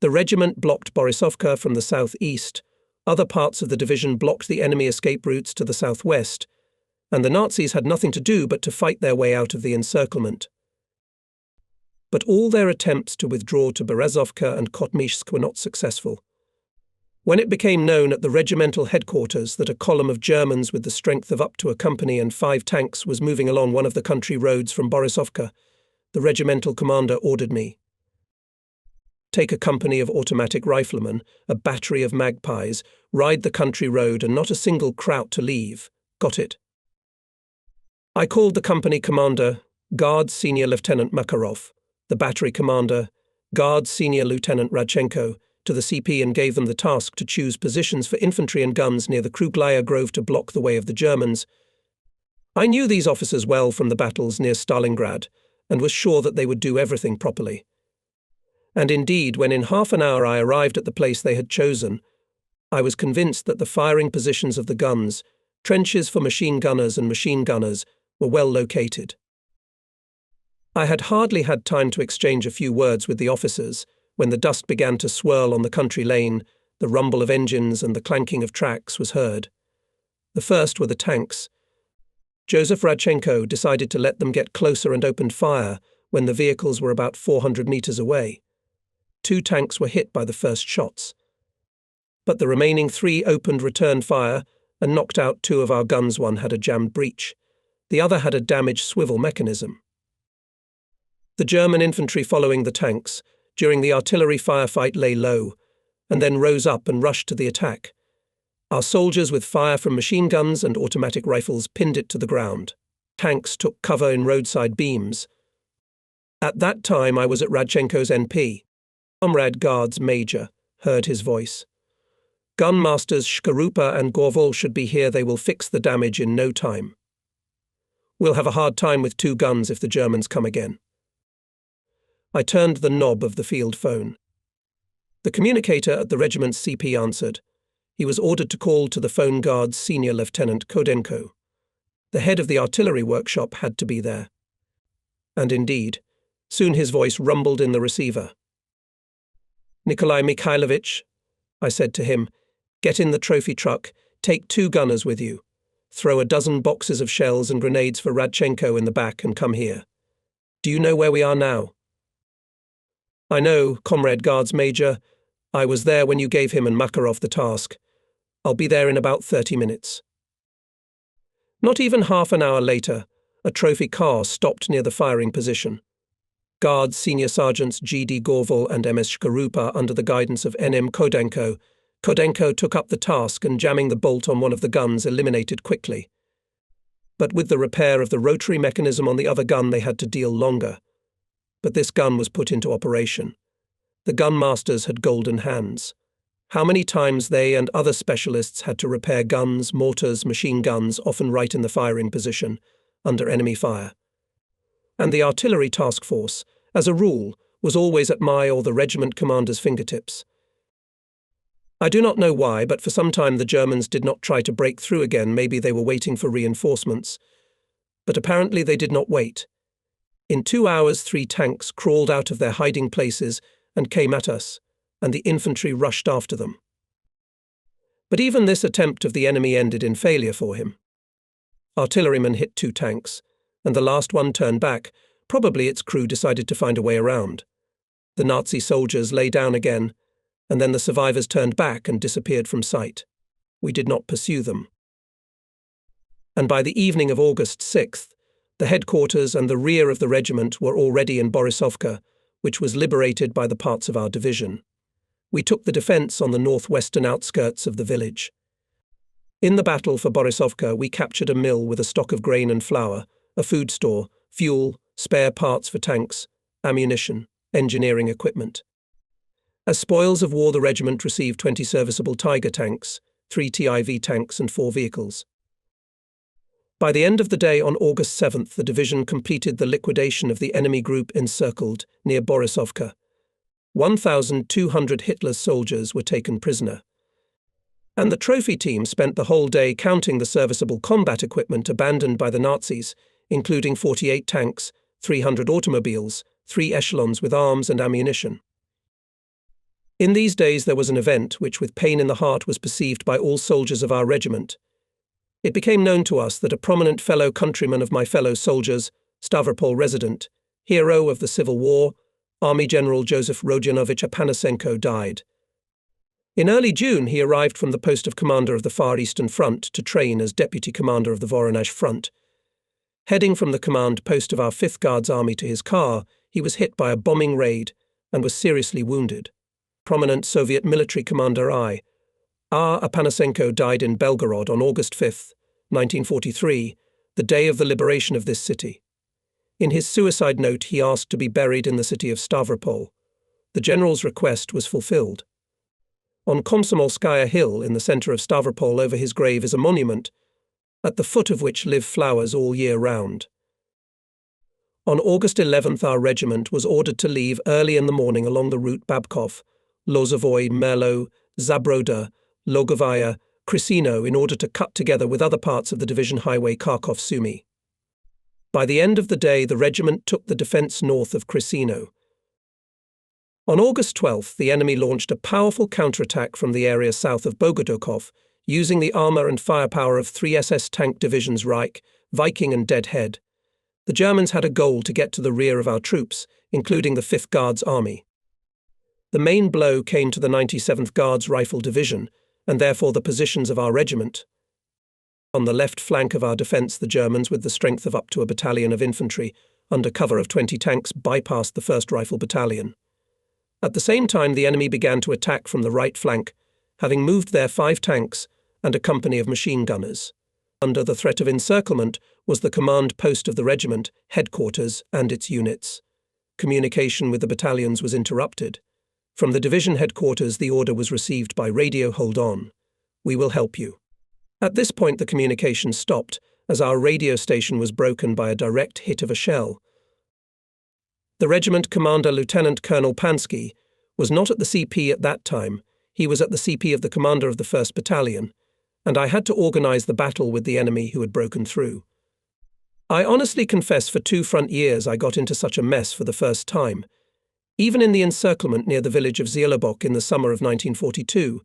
The regiment blocked Borisovka from the southeast, other parts of the division blocked the enemy escape routes to the southwest, and the Nazis had nothing to do but to fight their way out of the encirclement. But all their attempts to withdraw to Berezovka and Khotmishsk were not successful. When it became known at the regimental headquarters that a column of Germans with the strength of up to a company and 5 tanks was moving along one of the country roads from Borisovka, the regimental commander ordered me. Take a company of automatic riflemen, a battery of magpies, ride the country road and not a single Kraut to leave. Got it? I called the company commander, Guard Senior Lieutenant Makarov, the battery commander, Guard Senior Lieutenant Radchenko, to the CP and gave them the task to choose positions for infantry and guns near the Kruglaya Grove to block the way of the Germans. I knew these officers well from the battles near Stalingrad and was sure that they would do everything properly. And indeed, when in half an hour I arrived at the place they had chosen, I was convinced that the firing positions of the guns, trenches for machine gunners and machine gunners, were well located. I had hardly had time to exchange a few words with the officers when the dust began to swirl on the country lane, the rumble of engines and the clanking of tracks was heard. The first were the tanks. Joseph Radchenko decided to let them get closer and opened fire when the vehicles were about 400 meters away. 2 tanks were hit by the first shots. But the remaining 3 opened return fire and knocked out 2 of our guns. One had a jammed breech. The other had a damaged swivel mechanism. The German infantry following the tanks during the artillery firefight lay low, and then rose up and rushed to the attack. Our soldiers with fire from machine guns and automatic rifles pinned it to the ground. Tanks took cover in roadside beams. At that time I was at Radchenko's NP. Comrade Guards Major heard his voice. Gunmasters Shkarupa and Gorval should be here. They will fix the damage in no time. We'll have a hard time with 2 guns if the Germans come again. I turned the knob of the field phone. The communicator at the regiment's CP answered. He was ordered to call to the phone guard's Senior Lieutenant Kodenko. The head of the artillery workshop had to be there. And indeed, soon his voice rumbled in the receiver. Nikolai Mikhailovich, I said to him, get in the trophy truck, take 2 gunners with you. Throw a dozen boxes of shells and grenades for Radchenko in the back and come here. Do you know where we are now? I know, Comrade Guards Major. I was there when you gave him and Makarov the task. I'll be there in about 30 minutes. Not even half an hour later, a trophy car stopped near the firing position. Guards Senior Sergeants G.D. Gorval and M.S. Shkarupa under the guidance of N.M. Kodenko. Kodenko took up the task and jamming the bolt on one of the guns eliminated quickly. But with the repair of the rotary mechanism on the other gun they had to deal longer. But this gun was put into operation. The gunmasters had golden hands. How many times they and other specialists had to repair guns, mortars, machine guns, often right in the firing position, under enemy fire. And the artillery task force, as a rule, was always at my or the regiment commander's fingertips. I do not know why, but for some time the Germans did not try to break through again. Maybe they were waiting for reinforcements. But apparently they did not wait. In 2 hours, 3 tanks crawled out of their hiding places and came at us, and the infantry rushed after them. But even this attempt of the enemy ended in failure for him. Artillerymen hit 2 tanks, and the last one turned back. Probably its crew decided to find a way around. The Nazi soldiers lay down again, and then the survivors turned back and disappeared from sight. We did not pursue them. And by the evening of August 6th, the headquarters and the rear of the regiment were already in Borisovka, which was liberated by the parts of our division. We took the defence on the northwestern outskirts of the village. In the battle for Borisovka, we captured a mill with a stock of grain and flour, a food store, fuel, spare parts for tanks, ammunition, engineering equipment. As spoils of war, the regiment received 20 serviceable Tiger tanks, 3 TIV tanks and 4 vehicles. By the end of the day on August 7th, the division completed the liquidation of the enemy group encircled near Borisovka. 1,200 Hitler's soldiers were taken prisoner. And the trophy team spent the whole day counting the serviceable combat equipment abandoned by the Nazis, including 48 tanks, 300 automobiles, 3 echelons with arms and ammunition. In these days there was an event which with pain in the heart was perceived by all soldiers of our regiment. It became known to us that a prominent fellow countryman of my fellow soldiers, Stavropol resident, hero of the Civil War, Army General Joseph Rodionovich Apanasenko, died. In early June, he arrived from the post of commander of the Far Eastern Front to train as deputy commander of the Voronezh Front. Heading from the command post of our 5th Guards Army to his car, he was hit by a bombing raid and was seriously wounded. Prominent Soviet military commander R. Apanasenko died in Belgorod on August 5, 1943, the day of the liberation of this city. In his suicide note, he asked to be buried in the city of Stavropol. The general's request was fulfilled. On Komsomolskaya Hill in the center of Stavropol over his grave is a monument, at the foot of which live flowers all year round. On August 11th, our regiment was ordered to leave early in the morning along the route Babkov, Lozovoy, Merlo, Zabroda, Logovaya, Krisino in order to cut together with other parts of the division highway Kharkov-Sumy. By the end of the day, the regiment took the defense north of Krisino. On August 12th, the enemy launched a powerful counterattack from the area south of Bogodukov, using the armor and firepower of 3 SS tank divisions Reich, Viking and Deadhead. The Germans had a goal to get to the rear of our troops, including the 5th Guards Army. The main blow came to the 97th Guards Rifle Division, and therefore the positions of our regiment. On the left flank of our defence, the Germans, with the strength of up to a battalion of infantry, under cover of 20 tanks, bypassed the 1st Rifle Battalion. At the same time, the enemy began to attack from the right flank, having moved there 5 tanks and a company of machine gunners. Under the threat of encirclement was the command post of the regiment, headquarters, and its units. Communication with the battalions was interrupted. From the division headquarters, the order was received by radio, "Hold on. We will help you." At this point, the communication stopped, as our radio station was broken by a direct hit of a shell. The regiment commander, Lieutenant Colonel Pansky, was not at the CP at that time. He was at the CP of the commander of the 1st Battalion, and I had to organize the battle with the enemy who had broken through. I honestly confess, for 2 front years I got into such a mess for the first time. Even in the encirclement near the village of Zielobok in the summer of 1942,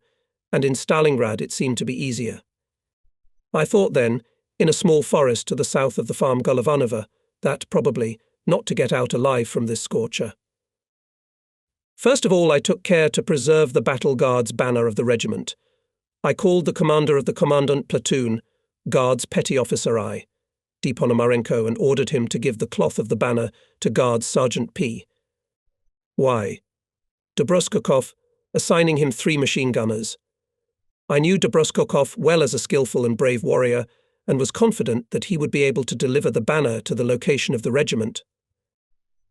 and in Stalingrad it seemed to be easier. I thought then, in a small forest to the south of the farm Golovanova, that probably not to get out alive from this scorcher. First of all, I took care to preserve the Battle Guards banner of the regiment. I called the commander of the commandant platoon, Guards Petty Officer I, D. Ponomarenko, and ordered him to give the cloth of the banner to Guards Sergeant P. Y. Dobroskokov, assigning him 3 machine gunners. I knew Dobroskokov well as a skillful and brave warrior, and was confident that he would be able to deliver the banner to the location of the regiment.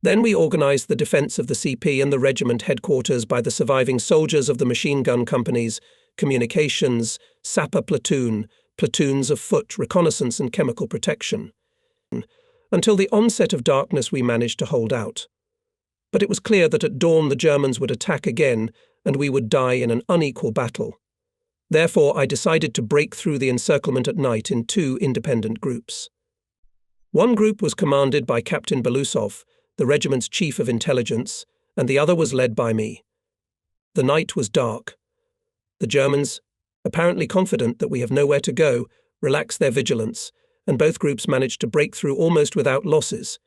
Then we organized the defense of the CP and the regiment headquarters by the surviving soldiers of the machine gun companies, communications, sapper platoon, platoons of foot, reconnaissance and chemical protection. Until the onset of darkness we managed to hold out. But it was clear that at dawn the Germans would attack again and we would die in an unequal battle. Therefore, I decided to break through the encirclement at night in 2 independent groups. One group was commanded by Captain Belousov, the regiment's chief of intelligence, and the other was led by me. The night was dark. The Germans, apparently confident that we have nowhere to go, relaxed their vigilance, and both groups managed to break through almost without losses.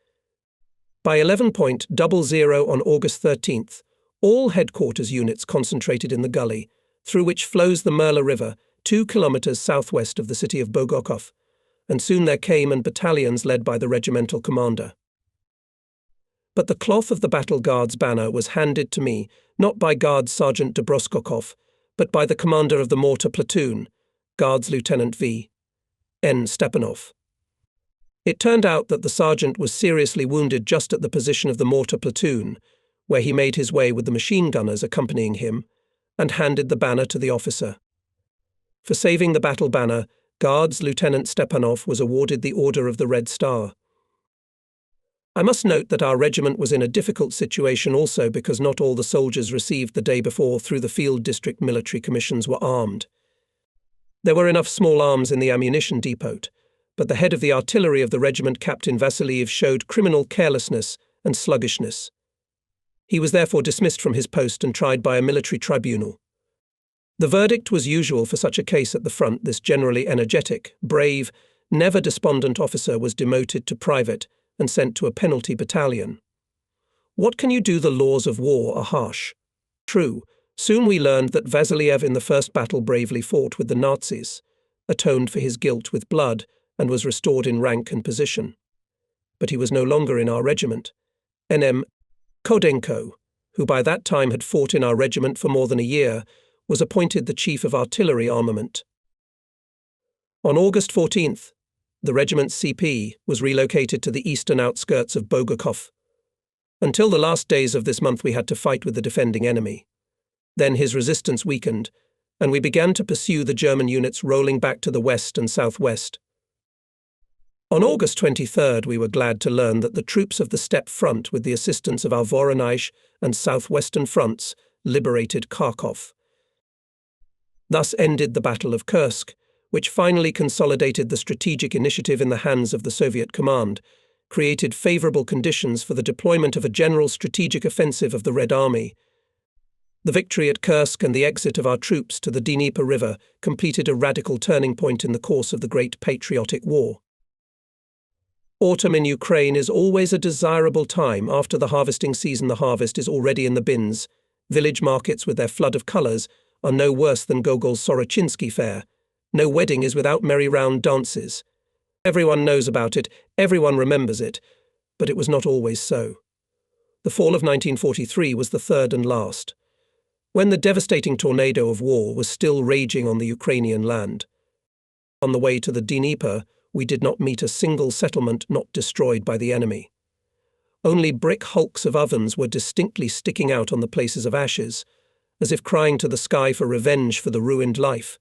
By 11:00 on August 13th, all headquarters units concentrated in the gully, through which flows the Merla River, 2 kilometers southwest of the city of Bogokov, and soon there came and battalions led by the regimental commander. But the cloth of the Battle Guards banner was handed to me, not by Guards Sergeant Dobroskokov, but by the commander of the mortar platoon, Guards Lieutenant V. N. Stepanov. It turned out that the sergeant was seriously wounded just at the position of the mortar platoon, where he made his way with the machine gunners accompanying him, and handed the banner to the officer. For saving the battle banner, Guards Lieutenant Stepanov was awarded the Order of the Red Star. I must note that our regiment was in a difficult situation also because not all the soldiers received the day before through the field district military commissions were armed. There were enough small arms in the ammunition depot, but the head of the artillery of the regiment, Captain Vasiliev, showed criminal carelessness and sluggishness. He was therefore dismissed from his post and tried by a military tribunal. The verdict was usual for such a case at the front. This generally energetic, brave, never despondent officer was demoted to private and sent to a penalty battalion. What can you do? The laws of war are harsh. True, soon we learned that Vasiliev in the first battle bravely fought with the Nazis, atoned for his guilt with blood, and was restored in rank and position. But he was no longer in our regiment. NM Kodenko, who by that time had fought in our regiment for more than a year, was appointed the Chief of Artillery Armament. On August 14th, the regiment's CP was relocated to the eastern outskirts of Bogakov. Until the last days of this month we had to fight with the defending enemy. Then his resistance weakened, and we began to pursue the German units rolling back to the west and southwest. On August 23rd, we were glad to learn that the troops of the Steppe Front, with the assistance of our Voronezh and southwestern fronts, liberated Kharkov. Thus ended the Battle of Kursk, which finally consolidated the strategic initiative in the hands of the Soviet command, created favorable conditions for the deployment of a general strategic offensive of the Red Army. The victory at Kursk and the exit of our troops to the Dnieper River completed a radical turning point in the course of the Great Patriotic War. Autumn in Ukraine is always a desirable time. After the harvesting season, the harvest is already in the bins. Village markets with their flood of colours are no worse than Gogol's Sorochinsky fair. No wedding is without merry round dances. Everyone knows about it, everyone remembers it, but it was not always so. The fall of 1943 was the third and last, when the devastating tornado of war was still raging on the Ukrainian land. On the way to the Dnieper, we did not meet a single settlement not destroyed by the enemy. Only brick hulks of ovens were distinctly sticking out on the places of ashes, as if crying to the sky for revenge for the ruined life.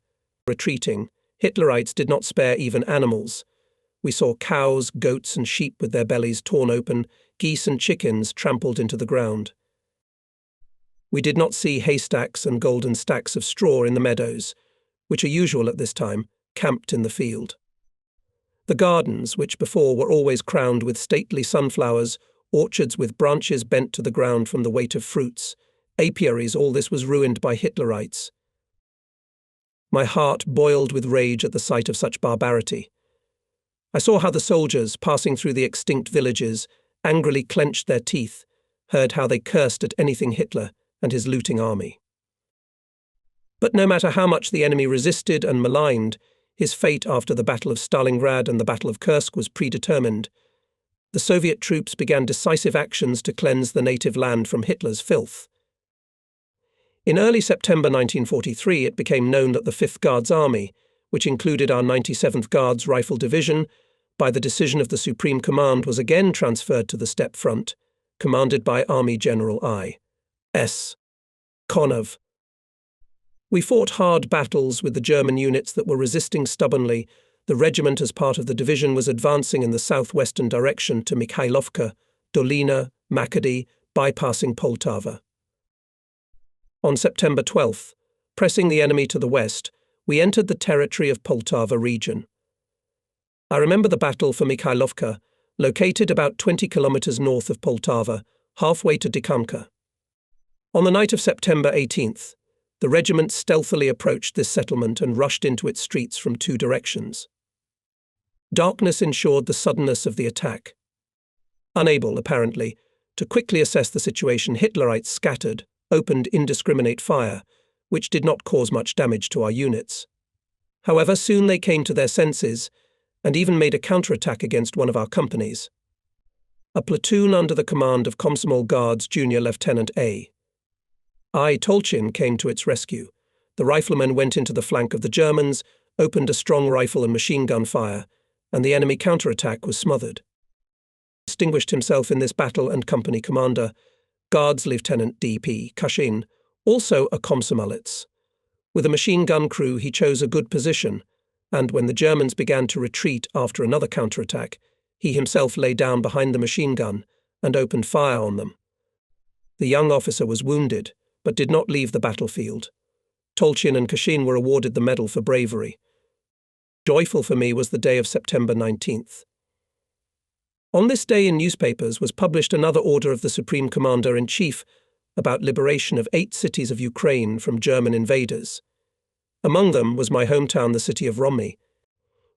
Retreating, Hitlerites did not spare even animals. We saw cows, goats, and sheep with their bellies torn open, geese and chickens trampled into the ground. We did not see haystacks and golden stacks of straw in the meadows, which are usual at this time, camped in the field. The gardens, which before were always crowned with stately sunflowers, orchards with branches bent to the ground from the weight of fruits, apiaries, all this was ruined by Hitlerites. My heart boiled with rage at the sight of such barbarity. I saw how the soldiers, passing through the extinct villages, angrily clenched their teeth, heard how they cursed at anything Hitler and his looting army. But no matter how much the enemy resisted and maligned, his fate after the Battle of Stalingrad and the Battle of Kursk was predetermined. The Soviet troops began decisive actions to cleanse the native land from Hitler's filth. In early September 1943, it became known that the 5th Guards Army, which included our 97th Guards Rifle Division, by the decision of the Supreme Command was again transferred to the Steppe Front, commanded by Army General I.S. Konov. We fought hard battles with the German units that were resisting stubbornly. The regiment, as part of the division, was advancing in the southwestern direction to Mikhailovka, Dolina, Makady, bypassing Poltava. On September 12th, pressing the enemy to the west, we entered the territory of Poltava region. I remember the battle for Mikhailovka, located about 20 kilometers north of Poltava, halfway to Dikanka. On the night of September 18th, the regiment stealthily approached this settlement and rushed into its streets from 2 directions. Darkness ensured the suddenness of the attack. Unable, apparently, to quickly assess the situation, Hitlerites scattered, opened indiscriminate fire, which did not cause much damage to our units. However, soon they came to their senses and even made a counterattack against one of our companies. A platoon under the command of Komsomol Guards Junior Lieutenant A. I. Tolchin came to its rescue. The riflemen went into the flank of the Germans, opened a strong rifle and machine gun fire, and the enemy counterattack was smothered. Distinguished himself in this battle and company commander, Guards Lieutenant D.P. Kashin, also a Komsomolets. With a machine gun crew, he chose a good position, and when the Germans began to retreat after another counterattack, he himself lay down behind the machine gun and opened fire on them. The young officer was wounded, but did not leave the battlefield. Tolchin and Kashin were awarded the Medal for Bravery. Joyful for me was the day of September 19th. On this day in newspapers was published another order of the Supreme Commander-in-Chief about liberation of 8 cities of Ukraine from German invaders. Among them was my hometown, the city of Romny.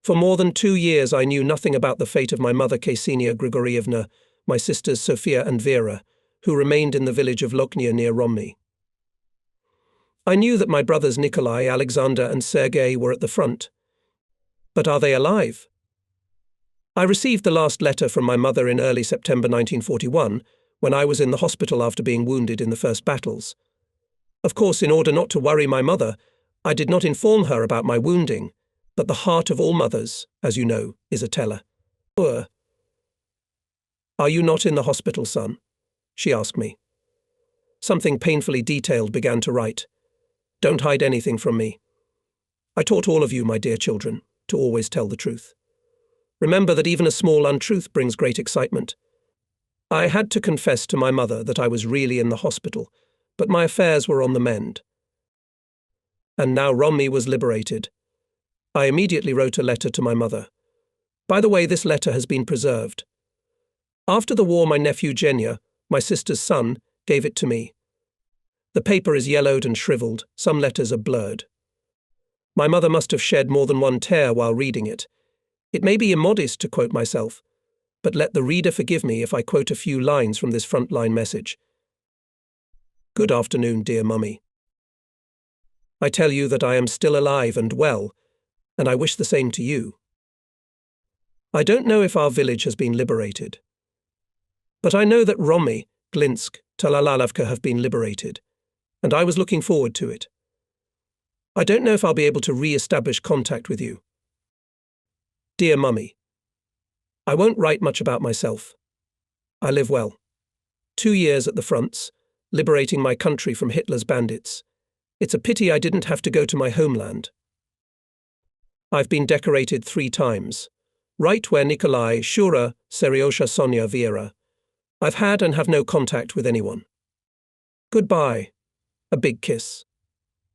For more than 2 years I knew nothing about the fate of my mother Ksenia Grigorievna, my sisters Sophia and Vera, who remained in the village of Loknia near Romny. I knew that my brothers Nikolai, Alexander and Sergei were at the front. But are they alive? I received the last letter from my mother in early September 1941, when I was in the hospital after being wounded in the first battles. Of course, in order not to worry my mother, I did not inform her about my wounding, but the heart of all mothers, as you know, is a teller. Are you not in the hospital, son? She asked me. Something painfully detailed began to write. Don't hide anything from me. I taught all of you, my dear children, to always tell the truth. Remember that even a small untruth brings great excitement. I had to confess to my mother that I was really in the hospital, but my affairs were on the mend. And now Romny was liberated. I immediately wrote a letter to my mother. By the way, this letter has been preserved. After the war, my nephew Genya, my sister's son, gave it to me. The paper is yellowed and shriveled, some letters are blurred. My mother must have shed more than one tear while reading it. It may be immodest to quote myself, but let the reader forgive me if I quote a few lines from this frontline message. Good afternoon, dear Mummy. I tell you that I am still alive and well, and I wish the same to you. I don't know if our village has been liberated, but I know that Romny, Glinsk, Talalalavka have been liberated, and I was looking forward to it. I don't know if I'll be able to re-establish contact with you. Dear Mummy, I won't write much about myself. I live well. 2 years at the fronts, liberating my country from Hitler's bandits. It's a pity I didn't have to go to my homeland. I've been decorated 3 times, right where Nikolai, Shura, Seriosha, Sonia, Vera. I've had and have no contact with anyone. Goodbye. A big kiss.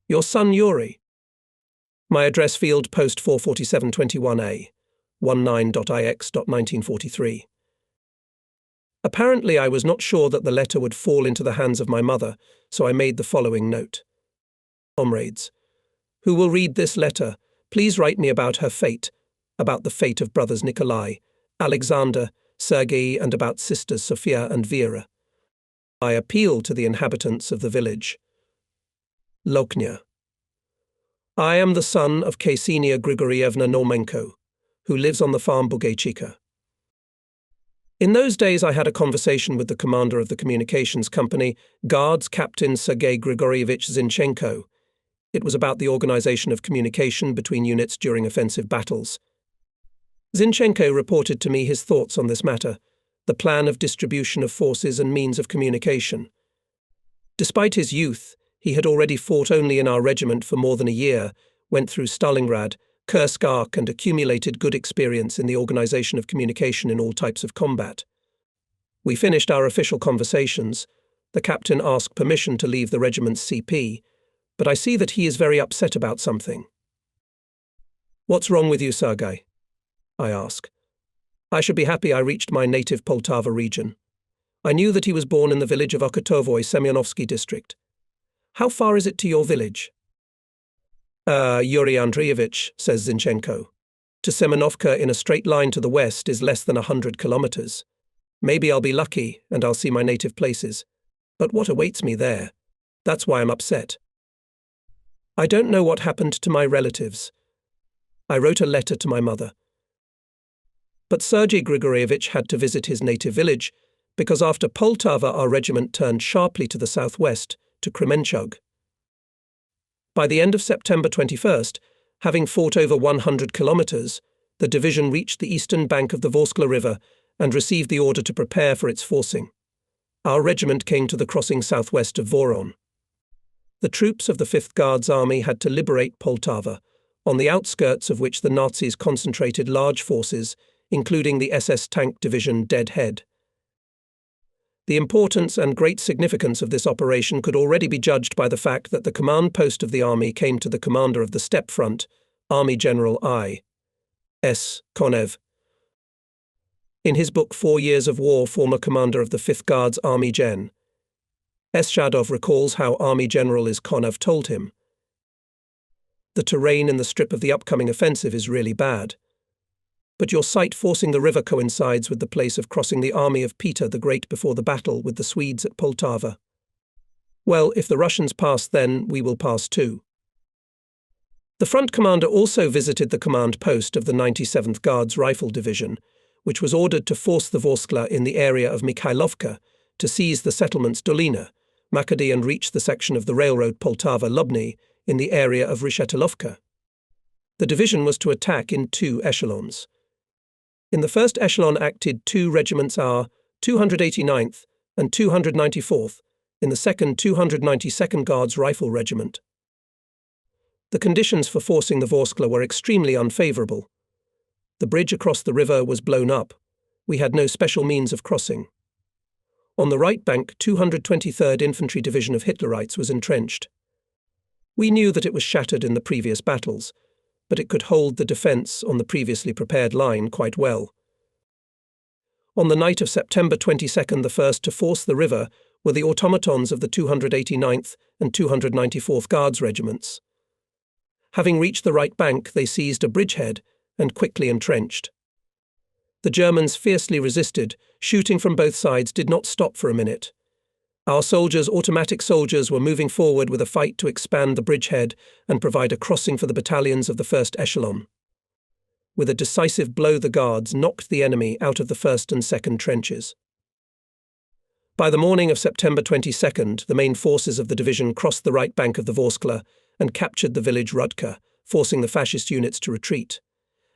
Your son Yuri. My address field post 44721A, 19.ix.1943. Apparently I was not sure that the letter would fall into the hands of my mother, so I made the following note. Comrades, who will read this letter, please write me about her fate, about the fate of brothers Nikolai, Alexander, Sergei, and about sisters Sophia and Vera. I appeal to the inhabitants of the village. Loknia. I am the son of Ksenia Grigorievna Normenko, who lives on the farm Bugaychika. In those days I had a conversation with the commander of the communications company, Guards Captain Sergei Grigorievich Zinchenko. It was about the organization of communication between units during offensive battles. Zinchenko reported to me his thoughts on this matter, the plan of distribution of forces and means of communication. Despite his youth, he had already fought only in our regiment for more than a year, went through Stalingrad, Kursk Arc, and accumulated good experience in the organization of communication in all types of combat. We finished our official conversations. The captain asked permission to leave the regiment's CP, but I see that he is very upset about something. What's wrong with you, Sergei? I ask. I should be happy I reached my native Poltava region. I knew that he was born in the village of Okotovoy, Semyonovsky district. How far is it to your village? Yuri Andreevich, says Zinchenko. To Semenovka in a straight line to the west is less than 100 kilometers. Maybe I'll be lucky and I'll see my native places. But what awaits me there? That's why I'm upset. I don't know what happened to my relatives. I wrote a letter to my mother. But Sergei Grigorievich had to visit his native village because after Poltava our regiment turned sharply to the southwest, to Kremenchug. By the end of September 21st, having fought over 100 kilometers, the division reached the eastern bank of the Vorskla River and received the order to prepare for its forcing. Our regiment came to the crossing southwest of Voron. The troops of the 5th Guards Army had to liberate Poltava, on the outskirts of which the Nazis concentrated large forces, including the SS Tank Division Deadhead. The importance and great significance of this operation could already be judged by the fact that the command post of the army came to the commander of the steppe front, Army General I. S. Konev. In his book 4 Years of War, former commander of the 5th Guards Army Gen. S. Shadov recalls how Army General Konev told him. The terrain in the strip of the upcoming offensive is really bad. But your sight forcing the river coincides with the place of crossing the army of Peter the Great before the battle with the Swedes at Poltava. Well, if the Russians pass, then we will pass too. The front commander also visited the command post of the 97th Guards Rifle Division, which was ordered to force the Vorskla in the area of Mikhailovka to seize the settlements Dolina, Makady, and reach the section of the railroad Poltava-Lubny in the area of Rishetilovka. The division was to attack in two echelons. In the first echelon acted two regiments, our 289th and 294th, in the second 292nd Guards Rifle Regiment. The conditions for forcing the Vorskla were extremely unfavourable. The bridge across the river was blown up. We had no special means of crossing. On the right bank, 223rd Infantry Division of Hitlerites was entrenched. We knew that it was shattered in the previous battles, but it could hold the defence on the previously prepared line quite well. On the night of September 22nd, the first to force the river were the automatons of the 289th and 294th Guards Regiments. Having reached the right bank, they seized a bridgehead and quickly entrenched. The Germans fiercely resisted. Shooting from both sides did not stop for a minute. Our soldiers, automatic soldiers, were moving forward with a fight to expand the bridgehead and provide a crossing for the battalions of the first echelon. With a decisive blow, the Guards knocked the enemy out of the first and second trenches. By the morning of September 22nd, the main forces of the division crossed the right bank of the Vorskla and captured the village Rudka, forcing the fascist units to retreat.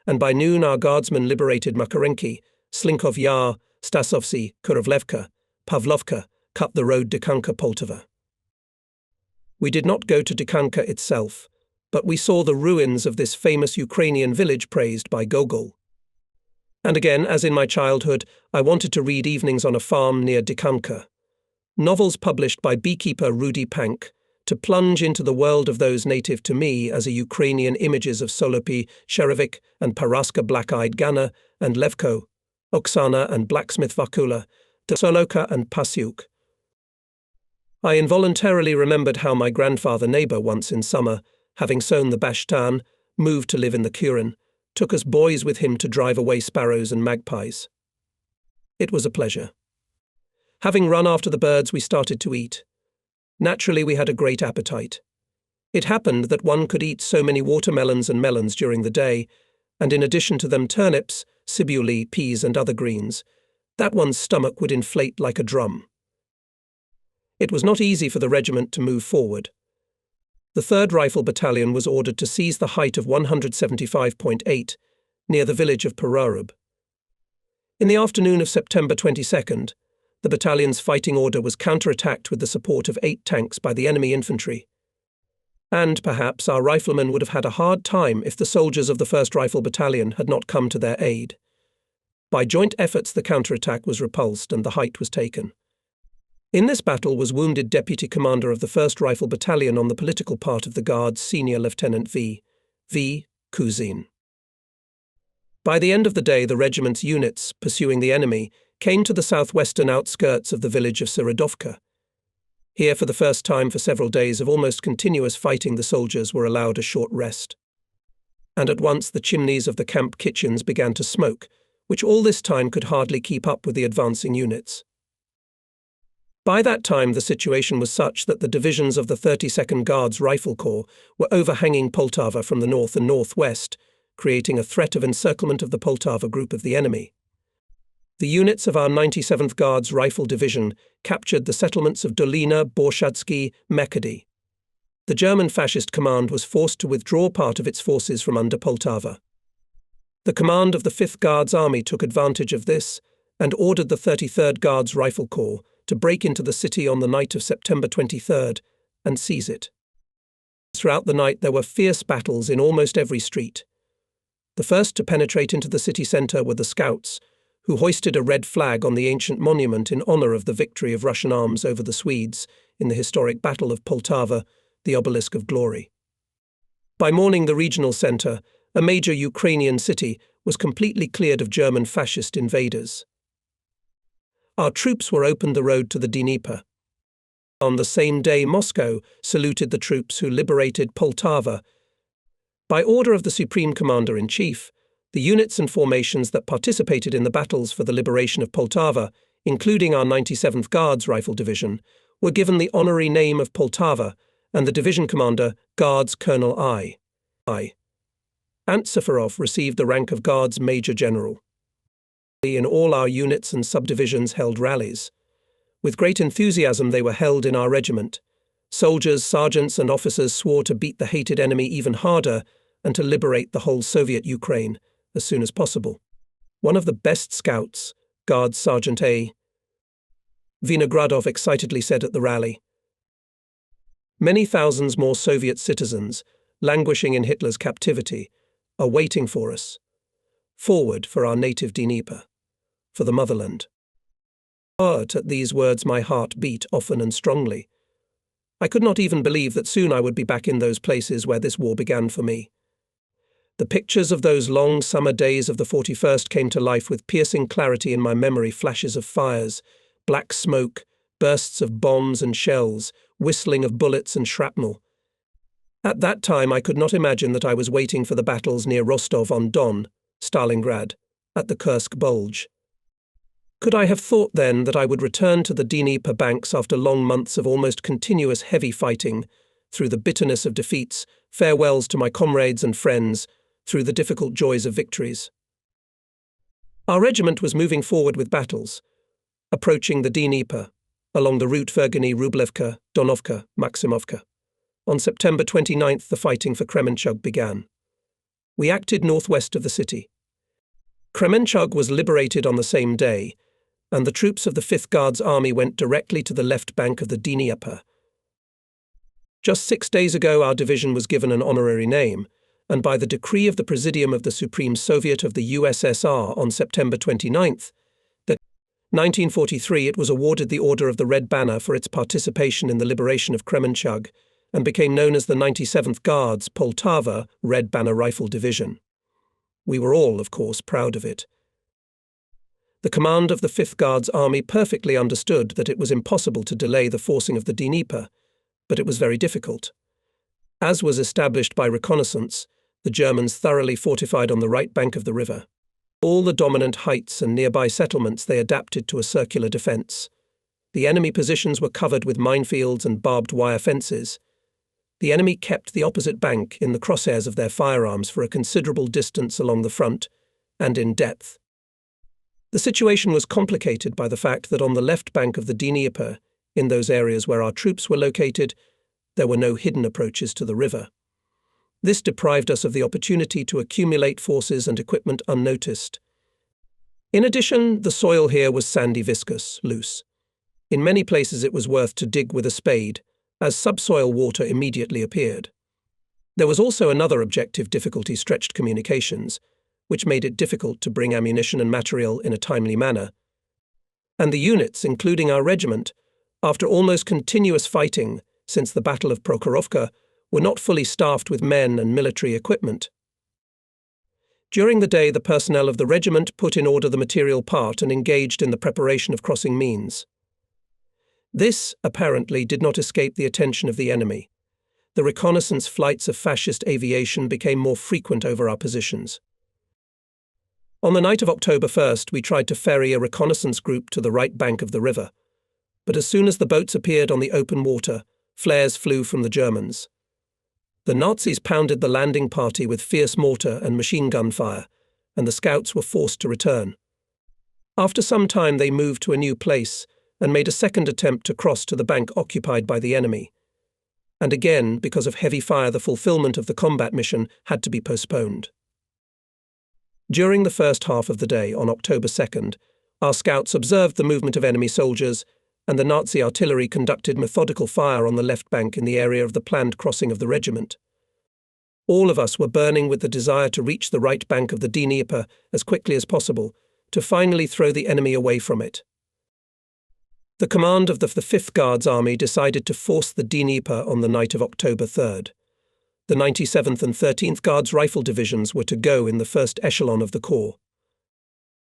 And by noon, our guardsmen liberated Makarenki, Slinkov Yar, Stasovci, Kurovlevka, Pavlovka, cut the road Dikanka-Poltava. We did not go to Dikanka itself, but we saw the ruins of this famous Ukrainian village praised by Gogol. And again, as in my childhood, I wanted to read Evenings on a Farm near Dikanka, novels published by beekeeper Rudy Pank, to plunge into the world of those native to me as a Ukrainian images of Solopi, Sherevik, and Paraska Black-Eyed Gana, and Levko, Oksana and Blacksmith Vakula, to Soloka and Pasyuk. I involuntarily remembered how my grandfather neighbour once in summer, having sown the Bashtan, moved to live in the Kuren, took us boys with him to drive away sparrows and magpies. It was a pleasure. Having run after the birds, we started to eat. Naturally, we had a great appetite. It happened that one could eat so many watermelons and melons during the day, and in addition to them turnips, sibuli, peas and other greens, that one's stomach would inflate like a drum. It was not easy for the regiment to move forward. The 3rd Rifle Battalion was ordered to seize the height of 175.8, near the village of Perarub. In the afternoon of September 22nd, the battalion's fighting order was counterattacked with the support of 8 tanks by the enemy infantry. And perhaps our riflemen would have had a hard time if the soldiers of the 1st Rifle Battalion had not come to their aid. By joint efforts, the counterattack was repulsed and the height was taken. In this battle was wounded Deputy Commander of the 1st Rifle Battalion on the political part of the Guards, Senior Lieutenant V. Kuzin. By the end of the day, the regiment's units, pursuing the enemy, came to the southwestern outskirts of the village of Sirodovka. Here, for the first time for several days of almost continuous fighting, the soldiers were allowed a short rest. And at once the chimneys of the camp kitchens began to smoke, which all this time could hardly keep up with the advancing units. By that time, the situation was such that the divisions of the 32nd Guards Rifle Corps were overhanging Poltava from the north and northwest, creating a threat of encirclement of the Poltava group of the enemy. The units of our 97th Guards Rifle Division captured the settlements of Dolina, Borshadsky, Makady. The German fascist command was forced to withdraw part of its forces from under Poltava. The command of the 5th Guards Army took advantage of this and ordered the 33rd Guards Rifle Corps to break into the city on the night of September 23rd and seize it. Throughout the night there were fierce battles in almost every street. The first to penetrate into the city centre were the Scouts, who hoisted a red flag on the ancient monument in honour of the victory of Russian arms over the Swedes in the historic Battle of Poltava, the Obelisk of Glory. By morning, the regional centre, a major Ukrainian city, was completely cleared of German fascist invaders. Our troops were opened the road to the Dnieper. On the same day, Moscow saluted the troops who liberated Poltava, By order of the Supreme Commander-in-Chief, the units and formations that participated in the battles for the liberation of Poltava, including our 97th Guards Rifle Division, were given the honorary name of Poltava, and the division commander, Guards Colonel I. Ant Safarov received the rank of Guards Major General. In all our units and subdivisions held rallies. With great enthusiasm they were held in our regiment. Soldiers, sergeants and officers swore to beat the hated enemy even harder and to liberate the whole Soviet Ukraine as soon as possible. One of the best scouts, Guards Sergeant A. Vinogradov excitedly said at the rally, "Many thousands more Soviet citizens, languishing in Hitler's captivity, are waiting for us. Forward for our native Dnieper, for the motherland." But at these words my heart beat often and strongly. I could not even believe that soon I would be back in those places where this war began for me. The pictures of those long summer days of the 41st came to life with piercing clarity in my memory, flashes of fires, black smoke, bursts of bombs and shells, whistling of bullets and shrapnel. At that time I could not imagine that I was waiting for the battles near Rostov-on-Don, Stalingrad, at the Kursk Bulge. Could I have thought then that I would return to the Dnieper banks after long months of almost continuous heavy fighting, through the bitterness of defeats, farewells to my comrades and friends, through the difficult joys of victories? Our regiment was moving forward with battles, approaching the Dnieper, along the route Vergany-Rublevka, Donovka, Maximovka. On September 29th, the fighting for Kremenchug began. We acted northwest of the city. Kremenchug was liberated on the same day, and the troops of the 5th Guards Army went directly to the left bank of the Dnieper. Just 6 days ago our division was given an honorary name, and by the decree of the Presidium of the Supreme Soviet of the USSR on September 29th, 1943, it was awarded the Order of the Red Banner for its participation in the liberation of Kremenchug, and became known as the 97th Guards Poltava Red Banner Rifle Division. We were all, of course, proud of it. The command of the 5th Guards Army perfectly understood that it was impossible to delay the forcing of the Dnieper, but it was very difficult. As was established by reconnaissance, the Germans thoroughly fortified on the right bank of the river. All the dominant heights and nearby settlements they adapted to a circular defence. The enemy positions were covered with minefields and barbed wire fences. The enemy kept the opposite bank in the crosshairs of their firearms for a considerable distance along the front and in depth. The situation was complicated by the fact that on the left bank of the Dnieper, in those areas where our troops were located, there were no hidden approaches to the river. This deprived us of the opportunity to accumulate forces and equipment unnoticed. In addition, the soil here was sandy, viscous, loose. In many places it was worth to dig with a spade, as subsoil water immediately appeared. There was also another objective difficulty: stretched communications, which made it difficult to bring ammunition and material in a timely manner. And the units, including our regiment, after almost continuous fighting since the Battle of Prokhorovka, were not fully staffed with men and military equipment. During the day, the personnel of the regiment put in order the material part and engaged in the preparation of crossing means. This, apparently, did not escape the attention of the enemy. The reconnaissance flights of fascist aviation became more frequent over our positions. On the night of October 1st, we tried to ferry a reconnaissance group to the right bank of the river. But as soon as the boats appeared on the open water, flares flew from the Germans. The Nazis pounded the landing party with fierce mortar and machine gun fire, and the scouts were forced to return. After some time they moved to a new place and made a second attempt to cross to the bank occupied by the enemy. And again, because of heavy fire, the fulfillment of the combat mission had to be postponed. During the first half of the day, on October 2nd, our scouts observed the movement of enemy soldiers, and the Nazi artillery conducted methodical fire on the left bank in the area of the planned crossing of the regiment. All of us were burning with the desire to reach the right bank of the Dnieper as quickly as possible, to finally throw the enemy away from it. The command of the 5th Guards Army decided to force the Dnieper on the night of October 3rd. The 97th and 13th Guards Rifle Divisions were to go in the first echelon of the corps.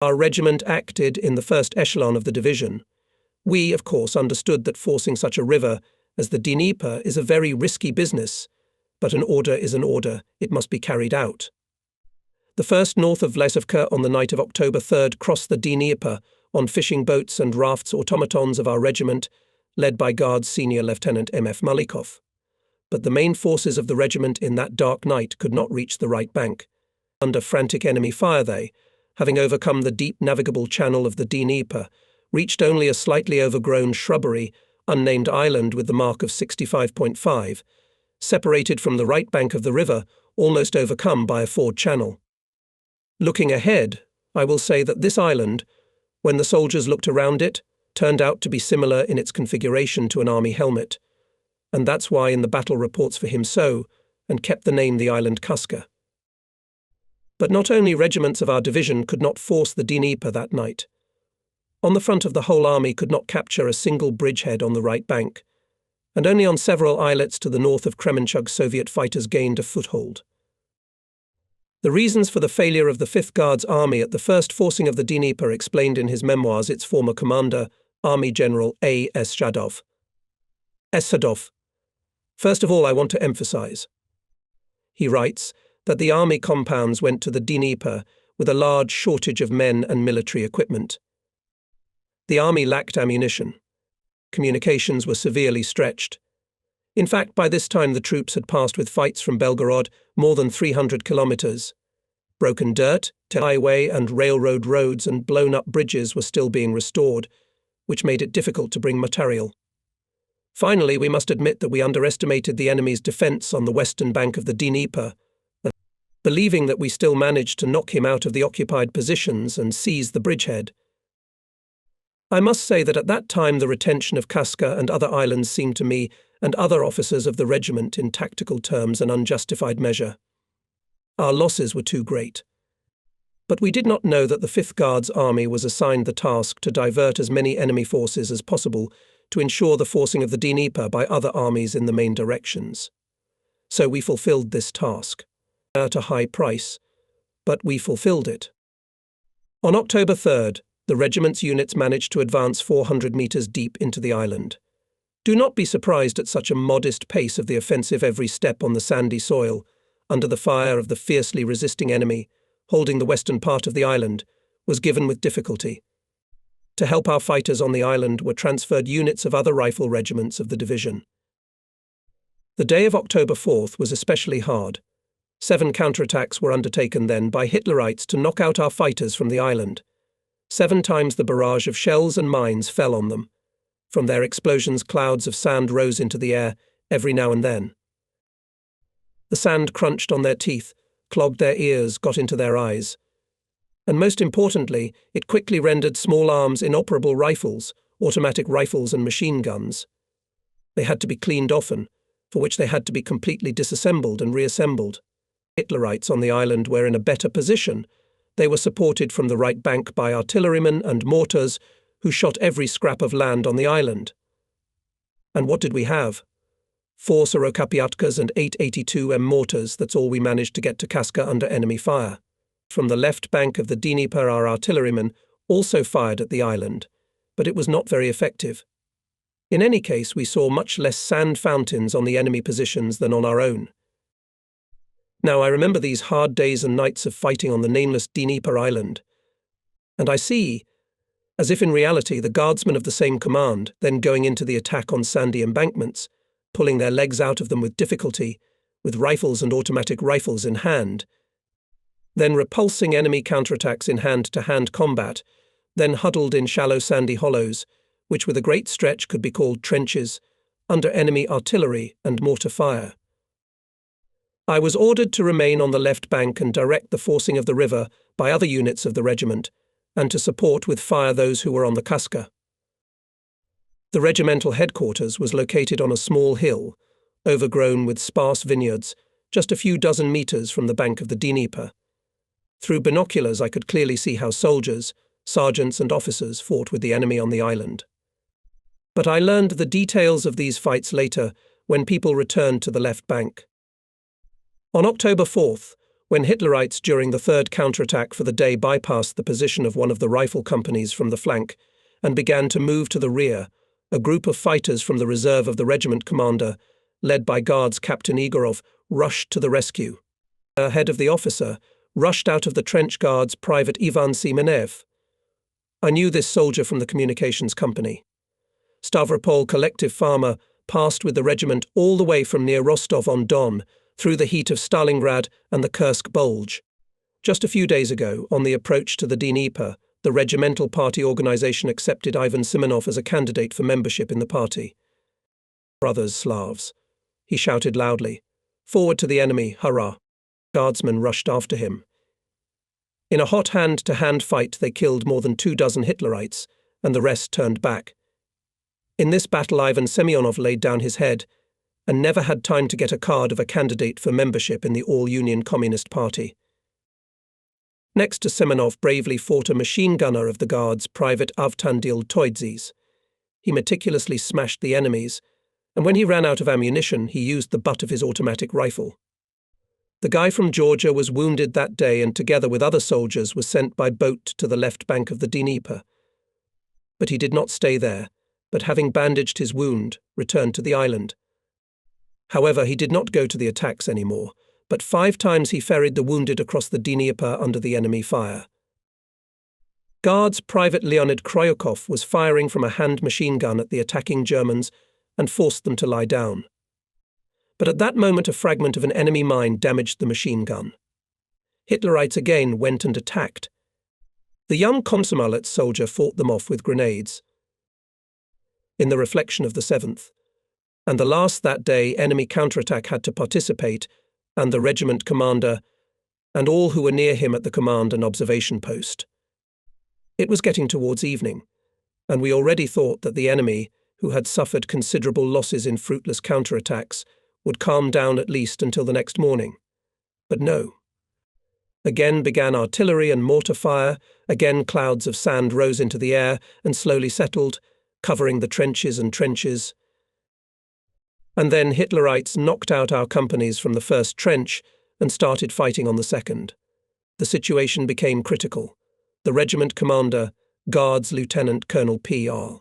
Our regiment acted in the first echelon of the division. We, of course, understood that forcing such a river as the Dnieper is a very risky business, but an order is an order, it must be carried out. The 1st north of Vlesovka on the night of October 3rd crossed the Dnieper on fishing boats and rafts automatons of our regiment, led by Guards Senior Lieutenant M.F. Malikov. But the main forces of the regiment in that dark night could not reach the right bank. Under frantic enemy fire they, having overcome the deep navigable channel of the Dnieper, reached only a slightly overgrown shrubbery, unnamed island with the mark of 65.5, separated from the right bank of the river, almost overcome by a ford channel. Looking ahead, I will say that this island, when the soldiers looked around it, turned out to be similar in its configuration to an army helmet, and that's why in the battle reports for him so, and kept the name the island Kaska. But not only regiments of our division could not force the Dnieper that night. On the front of the whole army could not capture a single bridgehead on the right bank, and only on several islets to the north of Kremenchug Soviet fighters gained a foothold. The reasons for the failure of the 5th Guards Army at the first forcing of the Dnieper explained in his memoirs its former commander, Army General A. S. Shadov. Sadov. First of all, I want to emphasize. He writes that the army compounds went to the Dnieper with a large shortage of men and military equipment. The army lacked ammunition. Communications were severely stretched. In fact, by this time the troops had passed with fights from Belgorod more than 300 kilometers. Broken dirt, highway and railroad roads and blown-up bridges were still being restored, which made it difficult to bring material. Finally, we must admit that we underestimated the enemy's defense on the western bank of the Dnieper, believing that we still managed to knock him out of the occupied positions and seize the bridgehead. I must say that at that time the retention of Kaska and other islands seemed to me and other officers of the regiment in tactical terms an unjustified measure. Our losses were too great. But we did not know that the 5th Guards Army was assigned the task to divert as many enemy forces as possible to ensure the forcing of the Dnieper by other armies in the main directions. So we fulfilled this task. At a high price, but we fulfilled it. On October 3rd, the regiment's units managed to advance 400 meters deep into the island. Do not be surprised at such a modest pace of the offensive every step on the sandy soil, under the fire of the fiercely resisting enemy, holding the western part of the island, was given with difficulty. To help our fighters on the island were transferred units of other rifle regiments of the division. The day of October 4th was especially hard. 7 counterattacks were undertaken then by Hitlerites to knock out our fighters from the island. 7 times the barrage of shells and mines fell on them. From their explosions, clouds of sand rose into the air every now and then. The sand crunched on their teeth, clogged their ears, got into their eyes. And most importantly, it quickly rendered small arms inoperable rifles, automatic rifles and machine guns. They had to be cleaned often, for which they had to be completely disassembled and reassembled. Hitlerites on the island were in a better position. They were supported from the right bank by artillerymen and mortars who shot every scrap of land on the island. And what did we have? 4 Sorokapiatkas and 8 82M mortars, that's all we managed to get to Kaska under enemy fire. From the left bank of the Dnieper our artillerymen also fired at the island, but it was not very effective. In any case, we saw much less sand fountains on the enemy positions than on our own. Now I remember these hard days and nights of fighting on the nameless Dnieper island, and I see, as if in reality the guardsmen of the same command, then going into the attack on sandy embankments, pulling their legs out of them with difficulty, with rifles and automatic rifles in hand, then repulsing enemy counterattacks in hand-to-hand combat, then huddled in shallow sandy hollows, which with a great stretch could be called trenches, under enemy artillery and mortar fire. I was ordered to remain on the left bank and direct the forcing of the river by other units of the regiment, and to support with fire those who were on the Kaska. The regimental headquarters was located on a small hill, overgrown with sparse vineyards, just a few dozen meters from the bank of the Dnieper. Through binoculars I could clearly see how soldiers, sergeants and officers fought with the enemy on the island. But I learned the details of these fights later, when people returned to the left bank. On October 4th, when Hitlerites during the 3rd counterattack for the day bypassed the position of one of the rifle companies from the flank and began to move to the rear, a group of fighters from the reserve of the regiment commander led by Guards Captain Igorov, rushed to the rescue. Ahead of the officer, rushed out of the trench guards Private Ivan Semenev. I knew this soldier from the communications company. Stavropol collective farmer passed with the regiment all the way from near Rostov-on-Don, through the heat of Stalingrad and the Kursk Bulge. Just a few days ago, on the approach to the Dnieper, the regimental party organization accepted Ivan Simonov as a candidate for membership in the party. Brothers Slavs, he shouted loudly. Forward to the enemy, hurrah! Guardsmen rushed after him. In a hot hand-to-hand fight they killed more than 24 Hitlerites, and the rest turned back. In this battle Ivan Semyonov laid down his head, and never had time to get a card of a candidate for membership in the All-Union Communist Party. Next to Semenov bravely fought a machine gunner of the Guards, Private Avtandil Toidzis. He meticulously smashed the enemies, and when he ran out of ammunition, he used the butt of his automatic rifle. The guy from Georgia was wounded that day and together with other soldiers was sent by boat to the left bank of the Dnieper. But he did not stay there, but having bandaged his wound, returned to the island. However, he did not go to the attacks anymore, but 5 times he ferried the wounded across the Dnieper under the enemy fire. Guards Private Leonid Kryukov was firing from a hand machine gun at the attacking Germans and forced them to lie down. But at that moment a fragment of an enemy mine damaged the machine gun. Hitlerites again went and attacked. The young Komsomolets soldier fought them off with grenades. In the reflection of the 7th, and the last that day enemy counterattack had to participate, and the regiment commander, and all who were near him at the command and observation post. It was getting towards evening, and we already thought that the enemy, who had suffered considerable losses in fruitless counterattacks, would calm down at least until the next morning. But no. Again began artillery and mortar fire, again clouds of sand rose into the air and slowly settled, covering the trenches and trenches. And then Hitlerites knocked out our companies from the first trench and started fighting on the second. The situation became critical. The regiment commander, Guards Lieutenant Colonel P.R.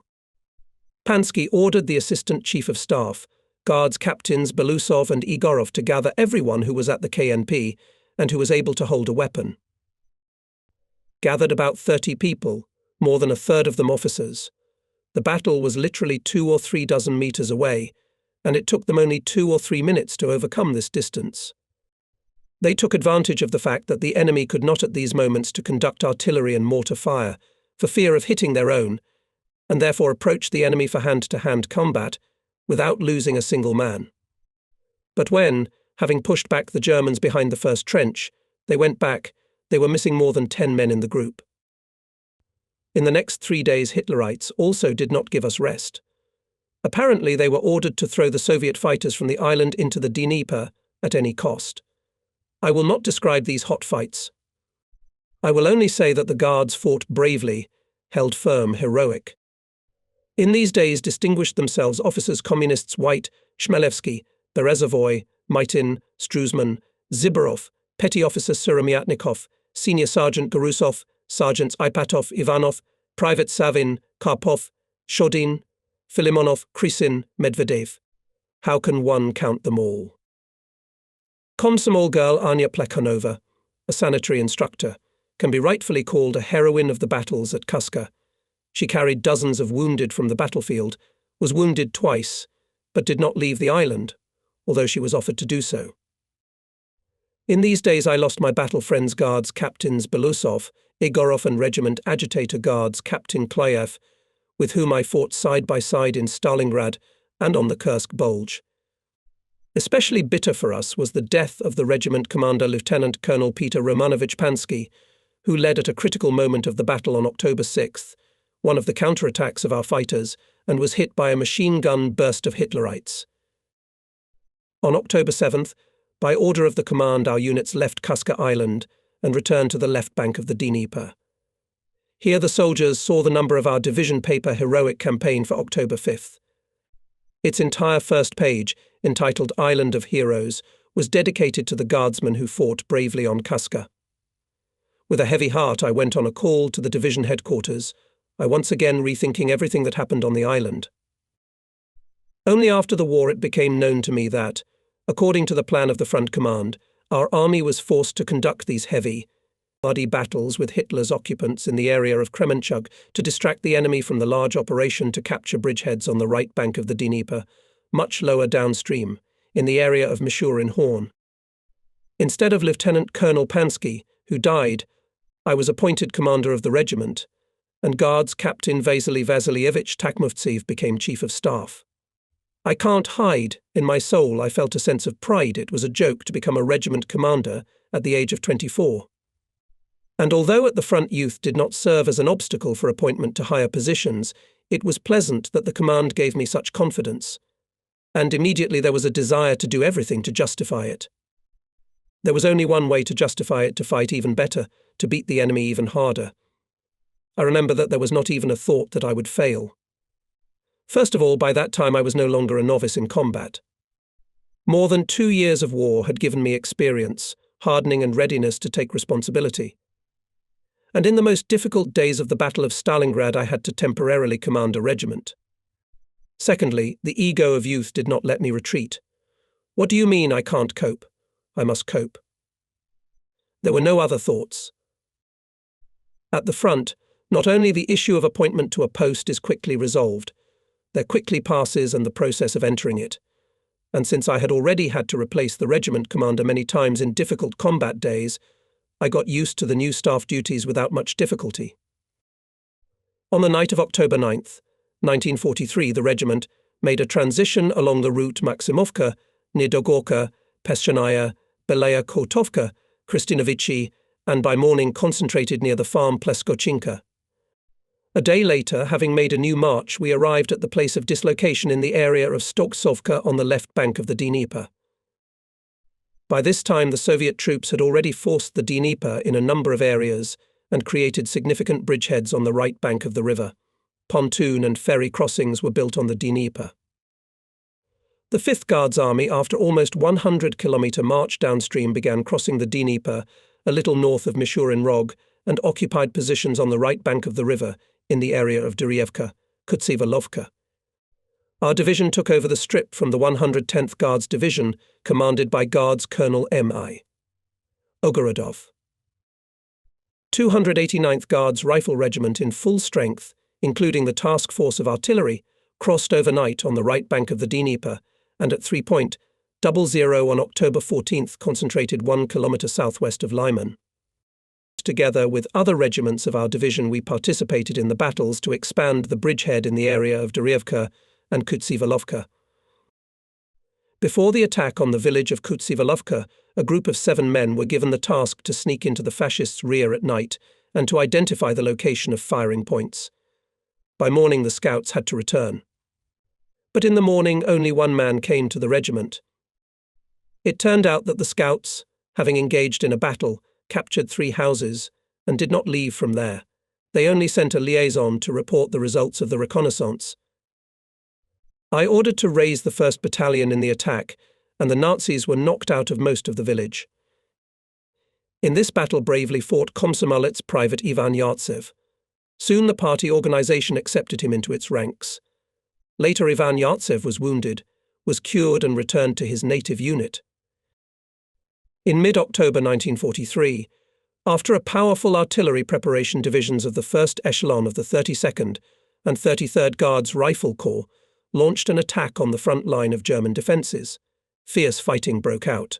Pansky ordered the Assistant Chief of Staff, Guards Captains Belousov and Igorov to gather everyone who was at the KNP and who was able to hold a weapon. Gathered about 30 people, more than a third of them officers. The battle was literally 2 or 3 dozen meters away, and it took them only 2 or 3 minutes to overcome this distance. They took advantage of the fact that the enemy could not at these moments to conduct artillery and mortar fire, for fear of hitting their own, and therefore approached the enemy for hand-to-hand combat, without losing a single man. But when, having pushed back the Germans behind the first trench, they went back, they were missing more than 10 men in the group. In the next 3 days Hitlerites also did not give us rest. Apparently they were ordered to throw the Soviet fighters from the island into the Dnieper at any cost. I will not describe these hot fights. I will only say that the Guards fought bravely, held firm, heroic. In these days distinguished themselves officers Communists White, Chmelevsky, Berezovoy, Mitin, Struzman, Ziborov, Petty Officer Suromyatnikov, Senior Sergeant Garusov, Sergeants Ipatov, Ivanov, Private Savin, Karpov, Shodin, Filimonov, Krysin, Medvedev. How can one count them all? Komsomol girl Anya Plekhanova, a sanitary instructor, can be rightfully called a heroine of the battles at Kuska. She carried dozens of wounded from the battlefield, was wounded twice, but did not leave the island, although she was offered to do so. In these days I lost my battle friends Guards Captains Belousov, Igorov and Regiment Agitator Guards Captain Klayev, with whom I fought side by side in Stalingrad and on the Kursk Bulge. Especially bitter for us was the death of the regiment commander Lieutenant Colonel Peter Romanovich Pansky, who led at a critical moment of the battle on October 6th, one of the counterattacks of our fighters, and was hit by a machine gun burst of Hitlerites. On October 7th, by order of the command, our units left Kuska Island and returned to the left bank of the Dnieper. Here the soldiers saw the number of our division paper Heroic Campaign for October 5th. Its entire first page, entitled Island of Heroes, was dedicated to the guardsmen who fought bravely on Kuska. With a heavy heart I went on a call to the division headquarters, I once again rethinking everything that happened on the island. Only after the war it became known to me that, according to the plan of the Front Command, our army was forced to conduct these heavy, bloody battles with Hitler's occupants in the area of Kremenchug to distract the enemy from the large operation to capture bridgeheads on the right bank of the Dnieper, much lower downstream, in the area of Mishur-in-Horn. Instead of Lieutenant Colonel Pansky, who died, I was appointed commander of the regiment, and Guards Captain Vasily Vasilievich Takmovtsev became chief of staff. I can't hide, in my soul I felt a sense of pride. It was a joke to become a regiment commander at the age of 24. And although at the front youth did not serve as an obstacle for appointment to higher positions, it was pleasant that the command gave me such confidence. And immediately there was a desire to do everything to justify it. There was only one way to justify it: to fight even better, to beat the enemy even harder. I remember that there was not even a thought that I would fail. First of all, by that time I was no longer a novice in combat. More than 2 years of war had given me experience, hardening and readiness to take responsibility. And in the most difficult days of the Battle of Stalingrad I had to temporarily command a regiment. Secondly, the ego of youth did not let me retreat. What do you mean I can't cope? I must cope. There were no other thoughts. At the front, not only the issue of appointment to a post is quickly resolved, there quickly passes and the process of entering it. And since I had already had to replace the regiment commander many times in difficult combat days, I got used to the new staff duties without much difficulty. On the night of October 9th, 1943, the regiment made a transition along the route Maximovka, near Dogorka, Peschanaya, Belaya Kotovka, Kristinovichi, and by morning concentrated near the farm Pleskochinka. A day later, having made a new march, we arrived at the place of dislocation in the area of Stoksovka on the left bank of the Dnieper. By this time, the Soviet troops had already forced the Dnieper in a number of areas and created significant bridgeheads on the right bank of the river. Pontoon and ferry crossings were built on the Dnieper. The 5th Guards Army, after almost 100-kilometer march downstream, began crossing the Dnieper a little north of Mishur-in-Rog and occupied positions on the right bank of the river in the area of Durievka, Kutsivalovka. Our division took over the strip from the 110th Guards Division, commanded by Guards Colonel M.I. Ogorodov. 289th Guards Rifle Regiment in full strength, including the task force of artillery, crossed overnight on the right bank of the Dnieper and at 3.00 on October 14th concentrated 1 kilometer southwest of Lyman. Together with other regiments of our division, we participated in the battles to expand the bridgehead in the area of Durievka and Kutsivalovka. Before the attack on the village of Kutsivalovka, a group of 7 men were given the task to sneak into the fascists' rear at night and to identify the location of firing points. By morning the scouts had to return. But in the morning only one man came to the regiment. It turned out that the scouts, having engaged in a battle, captured 3 houses and did not leave from there. They only sent a liaison to report the results of the reconnaissance. I ordered to raise the 1st Battalion in the attack, and the Nazis were knocked out of most of the village. In this battle bravely fought Komsomolets Private Ivan Yartsev. Soon the party organization accepted him into its ranks. Later Ivan Yartsev was wounded, was cured and returned to his native unit. In mid-October 1943, after a powerful artillery preparation, divisions of the 1st Echelon of the 32nd and 33rd Guards Rifle Corps launched an attack on the front line of German defences. Fierce fighting broke out.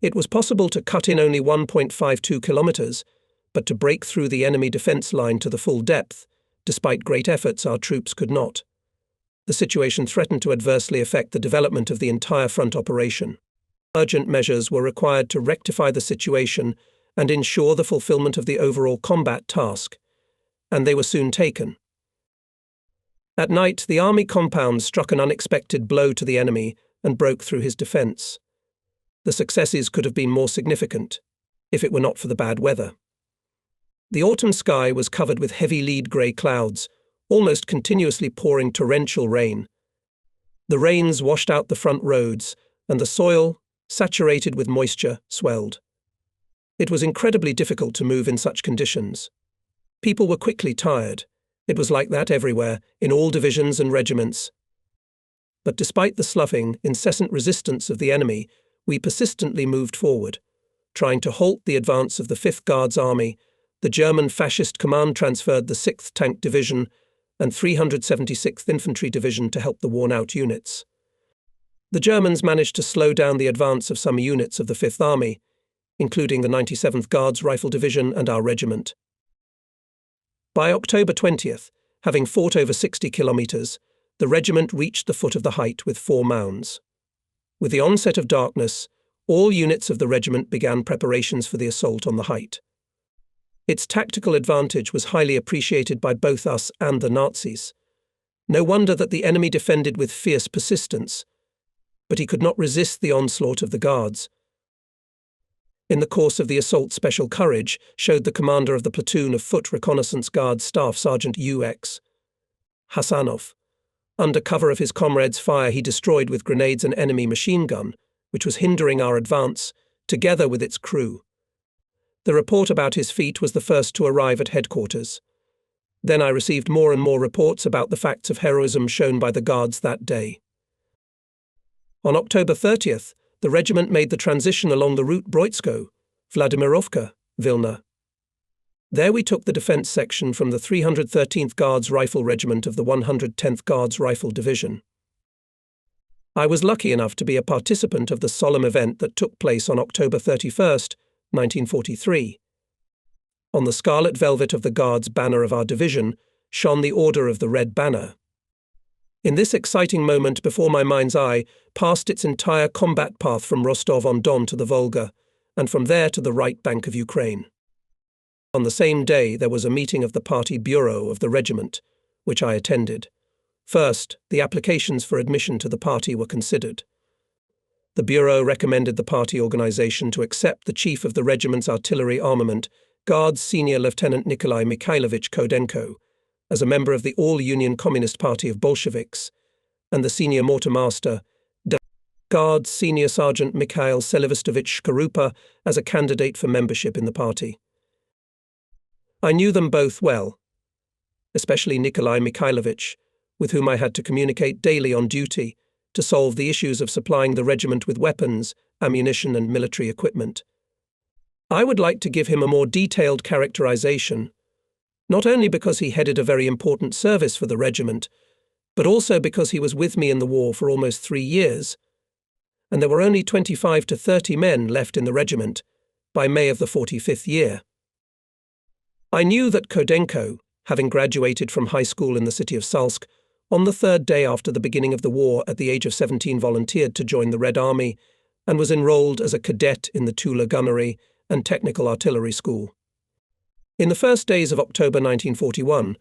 It was possible to cut in only 1.52 kilometres, but to break through the enemy defence line to the full depth, despite great efforts, our troops could not. The situation threatened to adversely affect the development of the entire front operation. Urgent measures were required to rectify the situation and ensure the fulfilment of the overall combat task, and they were soon taken. At night, the army compound struck an unexpected blow to the enemy and broke through his defence. The successes could have been more significant, if it were not for the bad weather. The autumn sky was covered with heavy lead-grey clouds, almost continuously pouring torrential rain. The rains washed out the front roads, and the soil, saturated with moisture, swelled. It was incredibly difficult to move in such conditions. People were quickly tired. It was like that everywhere, in all divisions and regiments. But despite the sloughing, incessant resistance of the enemy, we persistently moved forward, trying to halt the advance of the 5th Guards Army. The German Fascist Command transferred the 6th Tank Division and 376th Infantry Division to help the worn-out units. The Germans managed to slow down the advance of some units of the 5th Army, including the 97th Guards Rifle Division and our regiment. By October 20th, having fought over 60 kilometres, the regiment reached the foot of the height with 4 mounds. With the onset of darkness, all units of the regiment began preparations for the assault on the height. Its tactical advantage was highly appreciated by both us and the Nazis. No wonder that the enemy defended with fierce persistence, but he could not resist the onslaught of the Guards. In the course of the assault, special courage showed the commander of the platoon of Foot Reconnaissance Guards Staff Sergeant U.X. Hassanov. Under cover of his comrades' fire, he destroyed with grenades an enemy machine gun, which was hindering our advance, together with its crew. The report about his feat was the first to arrive at headquarters. Then I received more and more reports about the facts of heroism shown by the Guards that day. On October 30th, the regiment made the transition along the route Broitsko, Vladimirovka, Vilna. There we took the defence section from the 313th Guards Rifle Regiment of the 110th Guards Rifle Division. I was lucky enough to be a participant of the solemn event that took place on October 31st, 1943. On the scarlet velvet of the Guards banner of our division shone the Order of the Red Banner. In this exciting moment before my mind's eye passed its entire combat path from Rostov-on-Don to the Volga, and from there to the right bank of Ukraine. On the same day, there was a meeting of the party bureau of the regiment, which I attended. First, the applications for admission to the party were considered. The bureau recommended the party organization to accept the chief of the regiment's artillery armament, Guards Senior Lieutenant Nikolai Mikhailovich Kodenko, as a member of the All-Union Communist Party of Bolsheviks, and the senior mortar master, Guards Senior Sergeant Mikhail Selivestovich Shkorupa, as a candidate for membership in the party. I knew them both well, especially Nikolai Mikhailovich, with whom I had to communicate daily on duty to solve the issues of supplying the regiment with weapons, ammunition and military equipment. I would like to give him a more detailed characterization, not only because he headed a very important service for the regiment, but also because he was with me in the war for almost 3 years, and there were only 25 to 30 men left in the regiment by May of the 45th year. I knew that Kodenko, having graduated from high school in the city of Salsk, on the 3rd day after the beginning of the war at the age of 17 volunteered to join the Red Army and was enrolled as a cadet in the Tula Gunnery and Technical Artillery School. In the first days of October 1941,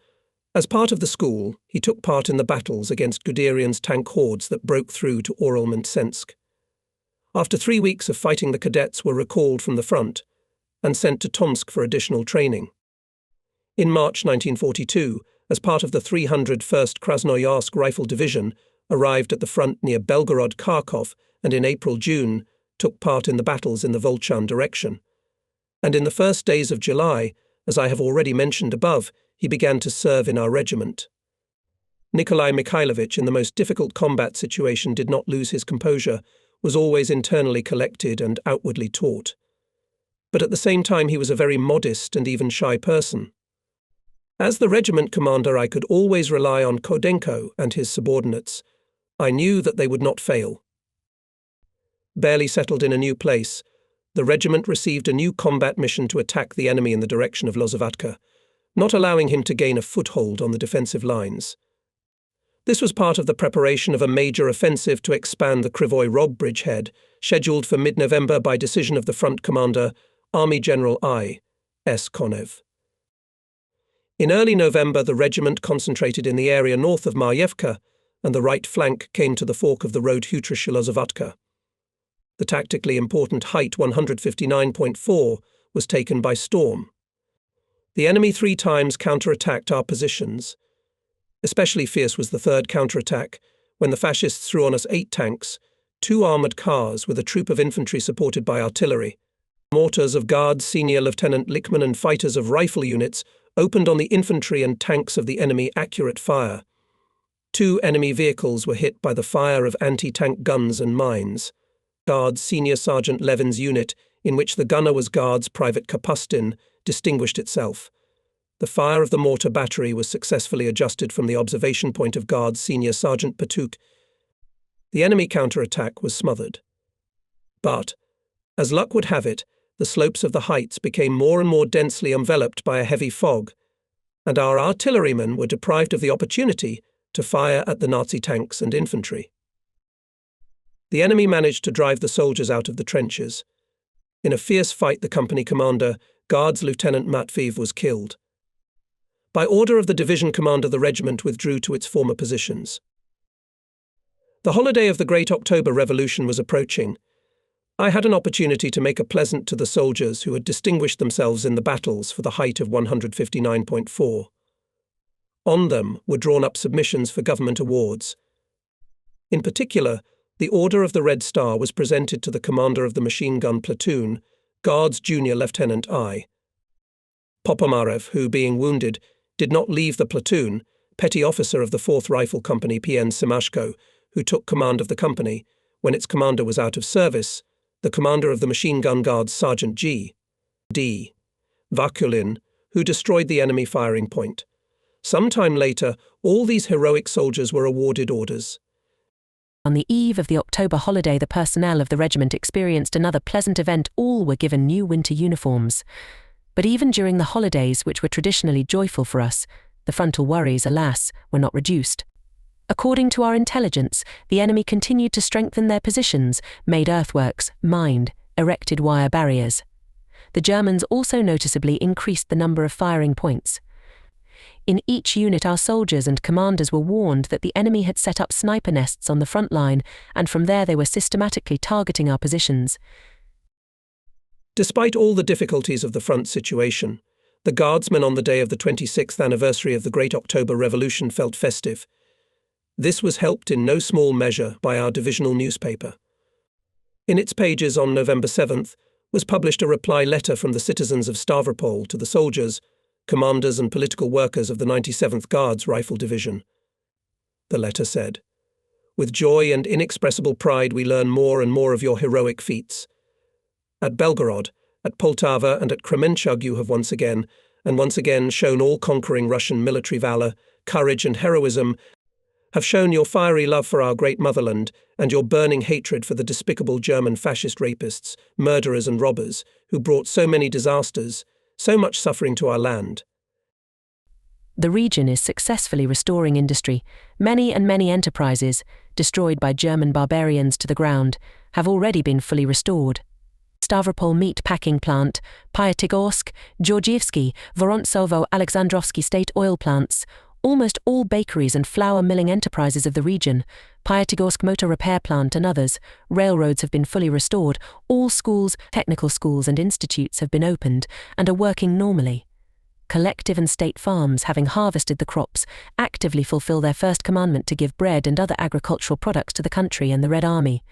as part of the school, he took part in the battles against Guderian's tank hordes that broke through to Oral-Mtsensk. After 3 weeks of fighting, the cadets were recalled from the front and sent to Tomsk for additional training. In March 1942, as part of the 301st Krasnoyarsk Rifle Division, arrived at the front near Belgorod-Kharkov and in April-June took part in the battles in the Volchan direction. And in the first days of July, as I have already mentioned above, he began to serve in our regiment. Nikolai Mikhailovich, in the most difficult combat situation, did not lose his composure, was always internally collected and outwardly taut. But at the same time he was a very modest and even shy person. As the regiment commander, I could always rely on Kodenko and his subordinates. I knew that they would not fail. Barely settled in a new place, the regiment received a new combat mission to attack the enemy in the direction of Lozovatka, not allowing him to gain a foothold on the defensive lines. This was part of the preparation of a major offensive to expand the Krivoy Rog bridgehead, scheduled for mid-November by decision of the front commander, Army General I. S. Konev. In early November, the regiment concentrated in the area north of Maryevka, and the right flank came to the fork of the road Hutrish-Lozovatka. The tactically important height 159.4 was taken by storm. The enemy 3 times counterattacked our positions. Especially fierce was the 3rd counterattack, when the fascists threw on us 8 tanks, 2 armoured cars with a troop of infantry supported by artillery. Mortars of Guards Senior Lieutenant Lickman and fighters of rifle units opened on the infantry and tanks of the enemy accurate fire. 2 enemy vehicles were hit by the fire of anti-tank guns and mines. Guards Senior Sergeant Levin's unit, in which the gunner was Guards Private Kapustin, distinguished itself. The fire of the mortar battery was successfully adjusted from the observation point of Guards Senior Sergeant Patuk. The enemy counterattack was smothered. But, as luck would have it, the slopes of the heights became more and more densely enveloped by a heavy fog, and our artillerymen were deprived of the opportunity to fire at the Nazi tanks and infantry. The enemy managed to drive the soldiers out of the trenches. In a fierce fight, the company commander, Guards Lieutenant Matveev, was killed. By order of the division commander, the regiment withdrew to its former positions. The holiday of the Great October Revolution was approaching. I had an opportunity to make a present to the soldiers who had distinguished themselves in the battles for the height of 159.4. On them were drawn up submissions for government awards. In particular, the Order of the Red Star was presented to the commander of the machine gun platoon, Guards Junior Lieutenant I. Popomarev, who, being wounded, did not leave the platoon, petty officer of the 4th Rifle Company P.N. Simashko, who took command of the company when its commander was out of service, the commander of the machine gun guards Sergeant G.D. Vakulin, who destroyed the enemy firing point. Some time later, all these heroic soldiers were awarded orders. On the eve of the October holiday, the personnel of the regiment experienced another pleasant event. All were given new winter uniforms. But even during the holidays, which were traditionally joyful for us, the frontal worries, alas, were not reduced. According to our intelligence, the enemy continued to strengthen their positions, made earthworks, mined, erected wire barriers. The Germans also noticeably increased the number of firing points. In each unit, our soldiers and commanders were warned that the enemy had set up sniper nests on the front line, and from there they were systematically targeting our positions. Despite all the difficulties of the front situation, the Guardsmen on the day of the 26th anniversary of the Great October Revolution felt festive. This was helped in no small measure by our divisional newspaper. In its pages on November 7th was published a reply letter from the citizens of Stavropol to the soldiers, commanders and political workers of the 97th Guards Rifle Division. The letter said, "With joy and inexpressible pride we learn more and more of your heroic feats. At Belgorod, at Poltava and at Kremenchug you have once again shown all-conquering Russian military valor, courage and heroism, have shown your fiery love for our great motherland and your burning hatred for the despicable German fascist rapists, murderers and robbers, who brought so many disasters, so much suffering to our land." The region is successfully restoring industry. Many enterprises, destroyed by German barbarians to the ground, have already been fully restored. Stavropol meat packing plant, Pyatigorsk, Georgievsky, Vorontsovo, Alexandrovsky state oil plants, almost all bakeries and flour milling enterprises of the region, Pyatigorsk motor repair plant and others, railroads have been fully restored, all schools, technical schools and institutes have been opened and are working normally. Collective and state farms, having harvested the crops, actively fulfill their first commandment to give bread and other agricultural products to the country and the Red Army.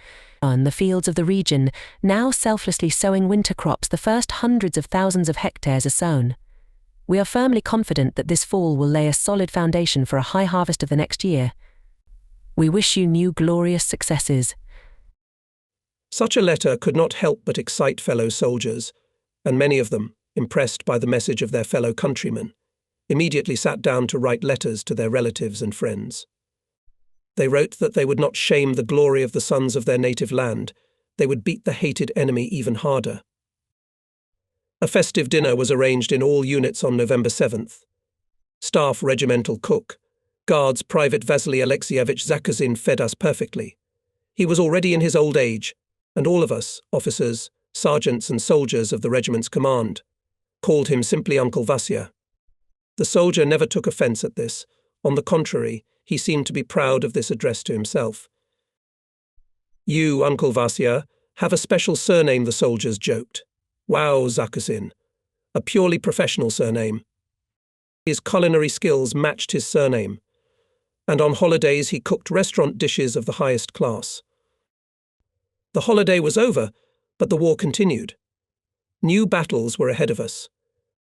In the fields of the region, now selflessly sowing winter crops, the first hundreds of thousands of hectares are sown. We are firmly confident that this fall will lay a solid foundation for a high harvest of the next year. We wish you new glorious successes. Such a letter could not help but excite fellow soldiers, and many of them, impressed by the message of their fellow countrymen, immediately sat down to write letters to their relatives and friends. They wrote that they would not shame the glory of the sons of their native land, they would beat the hated enemy even harder. A festive dinner was arranged in all units on November 7th. Staff regimental cook, Guards Private Vasily Alexeyevich Zakazin, fed us perfectly. He was already in his old age, and all of us, officers, sergeants and soldiers of the regiment's command, called him simply Uncle Vasya. The soldier never took offence at this. On the contrary, he seemed to be proud of this address to himself. "You, Uncle Vasya, have a special surname," the soldiers joked. "Wow, Zakazin. A purely professional surname." His culinary skills matched his surname, and on holidays he cooked restaurant dishes of the highest class. The holiday was over, but the war continued. New battles were ahead of us.